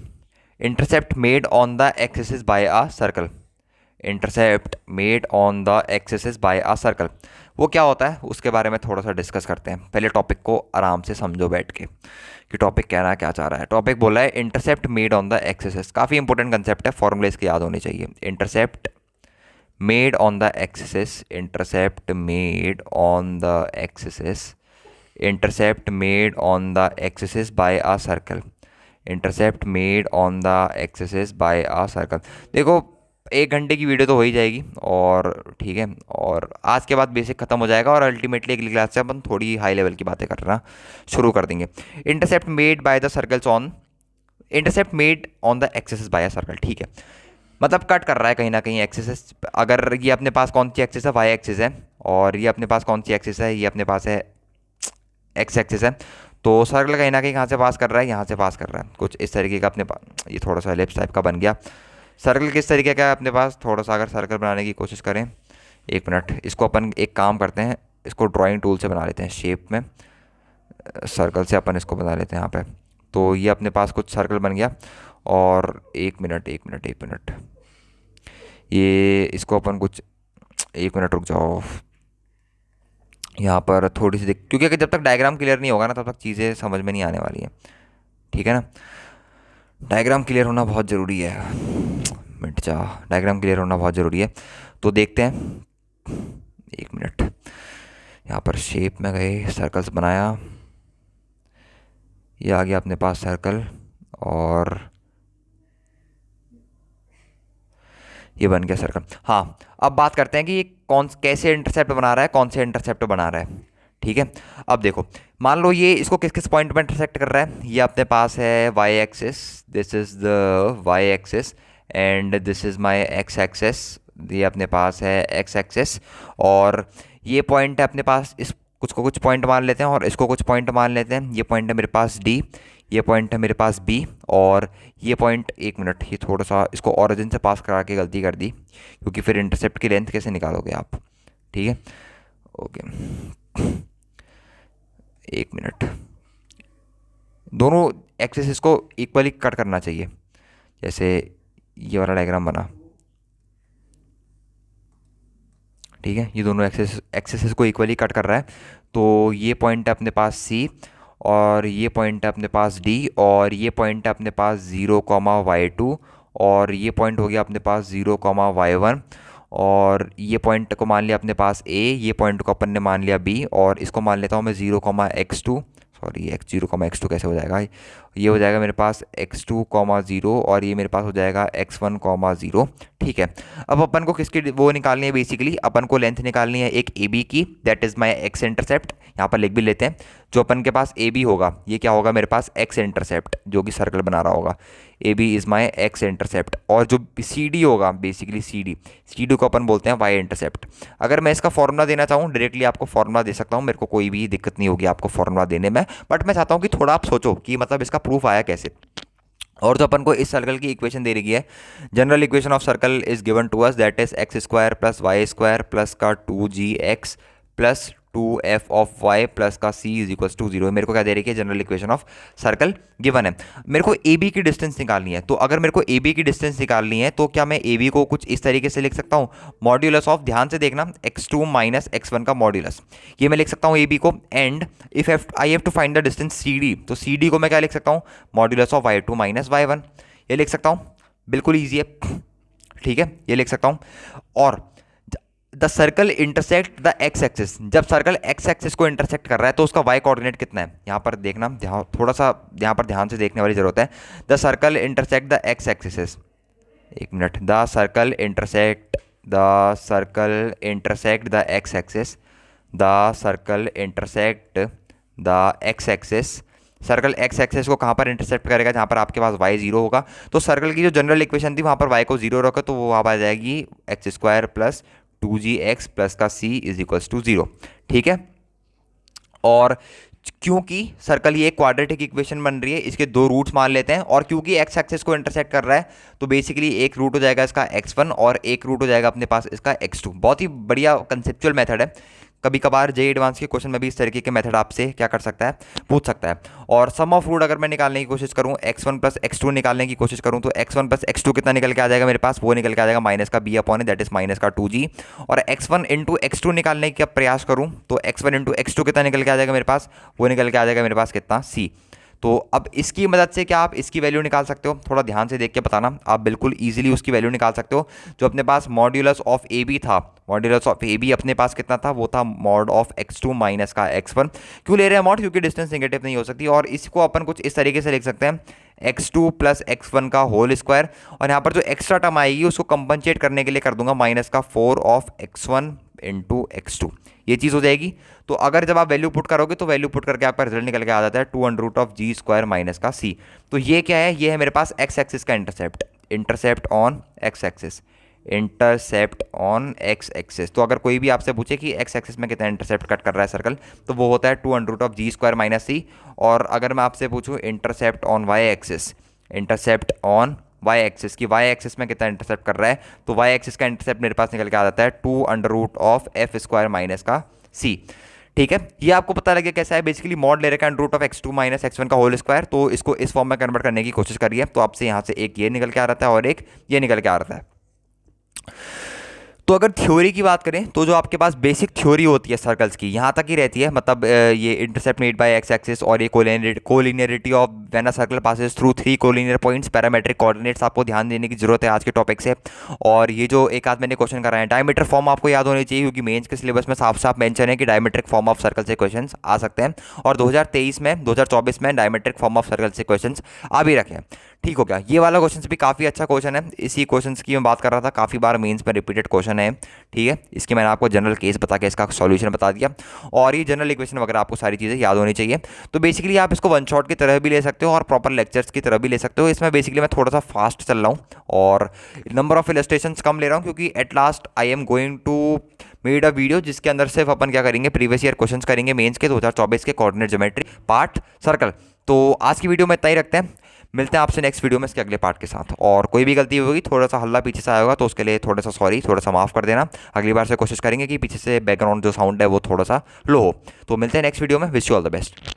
S1: intercept made on the axis by a circle, intercept made on the axis by a circle. वो क्या होता है उसके बारे में थोड़ा सा डिस्कस करते हैं। पहले टॉपिक को आराम से समझो बैठ के कि टॉपिक कहना क्या चाह रहा है। टॉपिक बोला है intercept made on the axis, काफ़ी इंपॉर्टेंट कंसेप्ट है, फॉर्मूले इसके याद होने चाहिए। Intercept made on the axis, intercept made on the axis, intercept made on the axis by a circle, intercept made on the axis by a circle. देखो 1 घंटे की वीडियो तो हो ही जाएगी, और ठीक है, और आज के बाद बेसिक खत्म हो जाएगा और अल्टीमेटली अगली क्लास से अपन थोड़ी हाई लेवल की बातें करना शुरू कर देंगे। Intercept made by the circles on, intercept made on the axis by a circle, ठीक है, मतलब कट कर रहा है कहीं ना कहीं एक्सिस। अगर ये अपने पास कौन सी एक्सिस है, वाई एक्सिस है, और ये अपने पास कौन सी एक्सिस है, ये अपने पास है एक्स एक्सिस है, तो सर्कल कहीं ना कहीं कहाँ से पास कर रहा है, यहाँ से पास कर रहा है, कुछ इस तरीके का अपने पास। ये थोड़ा सा एलिप्स टाइप का बन गया। सर्कल किस तरीके का है अपने पास, थोड़ा सा अगर सर्कल बनाने की कोशिश करें, 1 मिनट, इसको अपन एक काम करते हैं, इसको ड्राइंग टूल से बना लेते हैं शेप में, सर्कल से अपन इसको बना लेते हैं यहाँ पे। तो ये अपने पास कुछ सर्कल बन गया, और 1 मिनट 1 मिनट 1 मिनट, ये इसको अपन कुछ, 1 मिनट रुक जाओ, यहाँ पर थोड़ी सी देख, क्योंकि अगर जब तक डायग्राम क्लियर नहीं होगा ना तब तक चीज़ें समझ में नहीं आने वाली हैं, ठीक है ना। डायग्राम क्लियर होना बहुत ज़रूरी है, मिट जा, डायग्राम क्लियर होना बहुत ज़रूरी है। तो देखते हैं, 1 मिनट, यहाँ पर शेप में गए, सर्कल्स बनाया, ये आ गया अपने पास सर्कल, और ये बन गया सर्कल। हाँ, अब बात करते हैं कि ये कौन कैसे इंटरसेप्ट बना रहा है, कौन से इंटरसेप्ट बना रहा है, ठीक है। अब देखो, मान लो ये इसको किस किस पॉइंट में इंटरसेक्ट कर रहा है। ये अपने पास है Y axis, this is the Y axis, and this is my X axis, ये अपने पास है एक्स एक्सिस, और ये पॉइंट है अपने पास, इस कुछ को कुछ पॉइंट मान लेते हैं और इसको कुछ पॉइंट मान लेते हैं। ये पॉइंट है मेरे पास डी, ये पॉइंट है मेरे पास बी, और ये पॉइंट, 1 मिनट, ये थोड़ा सा इसको ऑरिजिन से पास करा के गलती कर दी, क्योंकि फिर इंटरसेप्ट की लेंथ कैसे निकालोगे आप, ठीक है, ओके। 1 मिनट, दोनों एक्सिस को इक्वली कट करना चाहिए, जैसे ये वाला डायग्राम बना, ठीक है, ये दोनों एक्सिस को इक्वली कट कर रहा है। तो ये पॉइंट है अपने पास सी, और ये पॉइंट है अपने पास डी, और ये पॉइंट है अपने पास 0,y2, और ये पॉइंट हो गया अपने पास 0,y1, और ये पॉइंट को मान लिया अपने पास ए, ये पॉइंट को अपन ने मान लिया बी, और इसको मान लेता हूँ मैं 0,x2, सॉरी x0,x2 कैसे हो जाएगा, ये हो जाएगा मेरे पास x2,0, और ये मेरे पास हो जाएगा x1,0, ठीक है। अब अपन को किसकी वो निकालनी है, बेसिकली अपन को लेंथ निकालनी है एक ए बी की, that is my X intercept, यहाँ पर लिख भी लेते हैं। जो अपन के पास ए बी होगा, ये क्या होगा मेरे पास एक्स इंटरसेप्ट, जो कि सर्कल बना रहा होगा, A B is my X intercept, और जो सी डी होगा बेसिकली सी डी को अपन बोलते हैं वाई इंटरसेप्ट। अगर मैं इसका फॉर्मूला देना चाहूँ डायरेक्टली आपको फॉर्मूला दे सकता हूँ, मेरे को कोई भी दिक्कत नहीं होगी आपको फॉर्मूला देने में, बट मैं चाहता हूँ कि थोड़ा आप सोचो कि मतलब इसका प्रूफ आया कैसे। और जो अपन को इस सर्कल की इक्वेशन दे रही है, general equation of circle is given to us, that is X square plus Y square plus का 2gx plus 2f of y plus का c इज इक्वल्स टू 0। मेरे को क्या दे रही है, general equation of circle given है। मेरे को ए बी की डिस्टेंस निकालनी है, तो अगर मेरे को ए बी की डिस्टेंस निकालनी है तो क्या मैं ए बी को कुछ इस तरीके से लिख सकता हूँ, मॉड्यूलस ऑफ, ध्यान से देखना, x2 माइनस x1 का मॉड्यूलस, ये मैं लिख सकता हूँ ए बी को। And if I have to find the distance C D, तो सी डी को मैं क्या लिख सकता हूँ, modulus of y2 minus y1, ये लिख सकता हूँ, बिल्कुल ईजी है, ठीक है, ये लिख सकता हूँ। और the circle intersect the X axis, जब सर्कल एक्स एक्सिस को इंटरसेक्ट कर रहा है तो उसका वाई कोऑर्डिनेट कितना है, यहाँ पर देखना, थोड़ा सा यहाँ पर ध्यान से देखने वाली जरूरत है। The circle intersect the X axis, 1 minute, the circle intersect the X axis, the circle intersect the X axis circle X axes को कहाँ पर इंटरसेप्ट करेगा, जहाँ पर आपके पास वाई जीरो होगा। तो सर्कल की जो जनरल इक्वेशन थी वहाँ पर वाई को जीरो रखा, तो वो वहाँ आ जाएगी x square plus 2gx plus का c इज इक्वल्स टू 0। ठीक है, और क्योंकि सर्कल ये एक क्वाड्रेटिक इक्वेशन बन रही है, इसके दो रूट्स मान लेते हैं, और क्योंकि एक्स एक्सेस को इंटरसेक्ट कर रहा है तो बेसिकली एक रूट हो जाएगा इसका x1 और एक रूट हो जाएगा अपने पास इसका x2। बहुत ही बढ़िया कंसेप्चुअल मेथड है। कभी कभार जे एडवांस के क्वेश्चन में भी इस तरीके के मेथड आपसे क्या कर सकता है, पूछ सकता है। और सम ऑफ रूट अगर मैं निकालने की कोशिश करूं, x1 प्लस x2 निकालने की कोशिश करूं, तो x1 प्लस x2 कितना निकल के आ जाएगा मेरे पास, वो निकल के आ जाएगा माइनस का b upon that is minus का 2g। और x1 इंटू x2 निकालने का प्रयास करूं तो x1 इंटू x2 कितना निकल के आ जाएगा मेरे पास, वो निकल के आ जाएगा मेरे पास कितना, c। तो अब इसकी मदद से क्या आप इसकी वैल्यू निकाल सकते हो, थोड़ा ध्यान से देख के बताना, आप बिल्कुल इजीली उसकी वैल्यू निकाल सकते हो। जो अपने पास मॉड्यूलस ऑफ ए बी था, मॉड्यूलस ऑफ ए बी अपने पास कितना था, वो था मॉड ऑफ x2 माइनस का x1। क्यों ले रहे हैं मॉड, क्योंकि डिस्टेंस नेगेटिव नहीं हो सकती। और इसको अपन कुछ इस तरीके से लिख सकते हैं x2 प्लस x1 का होल स्क्वायर, और यहाँ पर जो एक्स्ट्रा टर्म आएगी उसको कंपनसेट करने के लिए कर दूंगा माइनस का 4 ऑफ x1 इंटू x2, ये चीज़ हो जाएगी। तो अगर जब आप वैल्यू पुट करोगे तो वैल्यू पुट करके आपका रिजल्ट निकल के आ जाता है 2 under root of G square minus का c। तो ये क्या है, ये है मेरे पास एक्स एक्सिस का intercept, intercept on X axis, intercept on X axis. तो अगर कोई भी आपसे पूछे कि एक्स एक्सिस में कितना इंटरसेप्ट कट कर रहा है सर्कल, तो वो होता है 2 under root of G square minus c। और अगर मैं आपसे पूछूँ intercept on Y axis, intercept on Y axis की वाई एक्सिस में कितना इंटरसेप्ट कर रहा है, तो वाई एक्सिस का इंटरसेप्ट मेरे पास निकल के आ जाता है 2 under root of F square minus का c। ठीक है, ये आपको पता लगे कैसा है, बेसिकली मॉड ले रखा है under root of x2 minus x1 का होल स्क्वायर। तो इसको इस फॉर्म में कन्वर्ट करने की कोशिश करिए, तो आपसे यहाँ से एक ये निकल के आ रहा है और एक ये निकल के आ रहा है। तो अगर थ्योरी की बात करें तो जो आपके पास बेसिक थ्योरी होती है सर्कल्स की, यहाँ तक ही रहती है, मतलब ये intercept made bye x axis और ये collinearity of when a circle passes through 3 collinear points, parametric coordinates आपको ध्यान देने की जरूरत है आज के टॉपिक से। और ये जो एक आध मैंने क्वेश्चन कराए हैं, डायमीटर फॉर्म आपको याद होनी चाहिए, क्योंकि मेंस के सिलेबस में साफ साफ मेंशन है कि डायमीट्रिक फॉर्म ऑफ सर्कल से क्वेश्चन आ सकते हैं। और 2024 में डायमीट्रिक फॉर्म ऑफ सर्कल से क्वेश्चन आ भी रखे हैं। ठीक हो गया, ये वाला क्वेश्चन भी काफ़ी अच्छा क्वेश्चन है, इसी क्वेश्चन की मैं बात कर रहा था, काफ़ी बार मेंस में रिपीटेड क्वेश्चन है। ठीक है, इसकी मैंने आपको जनरल केस बता के इसका सॉल्यूशन बता दिया, और ये जनरल इक्वेशन वगैरह आपको सारी चीज़ें याद होनी चाहिए। तो बेसिकली आप इसको वन शॉट की तरह भी ले सकते हो और प्रॉपर लेक्चर्स की तरह भी ले सकते हो। इसमें बेसिकली मैं थोड़ा सा फास्ट चल रहा हूँ और नंबर ऑफ इलस्ट्रेशंस कम ले रहा हूँ, क्योंकि at last I am going to made a video जिसके अंदर सिर्फ अपन क्या करेंगे, प्रीवियस ईयर क्वेश्चंस करेंगे मेंस के 2024 के कोऑर्डिनेट ज्योमेट्री पार्ट सर्कल। तो आज की वीडियो में इतना ही रखते हैं, मिलते हैं आपसे नेक्स्ट वीडियो में इसके अगले पार्ट के साथ। और कोई भी गलती होगी, थोड़ा सा हल्ला पीछे से आया होगा तो उसके लिए थोड़ा सा सॉरी, थोड़ा सा माफ़ कर देना। अगली बार से कोशिश करेंगे कि पीछे से बैकग्राउंड जो साउंड है वो थोड़ा सा लो हो। तो मिलते हैं नेक्स्ट वीडियो में, wish you all the best.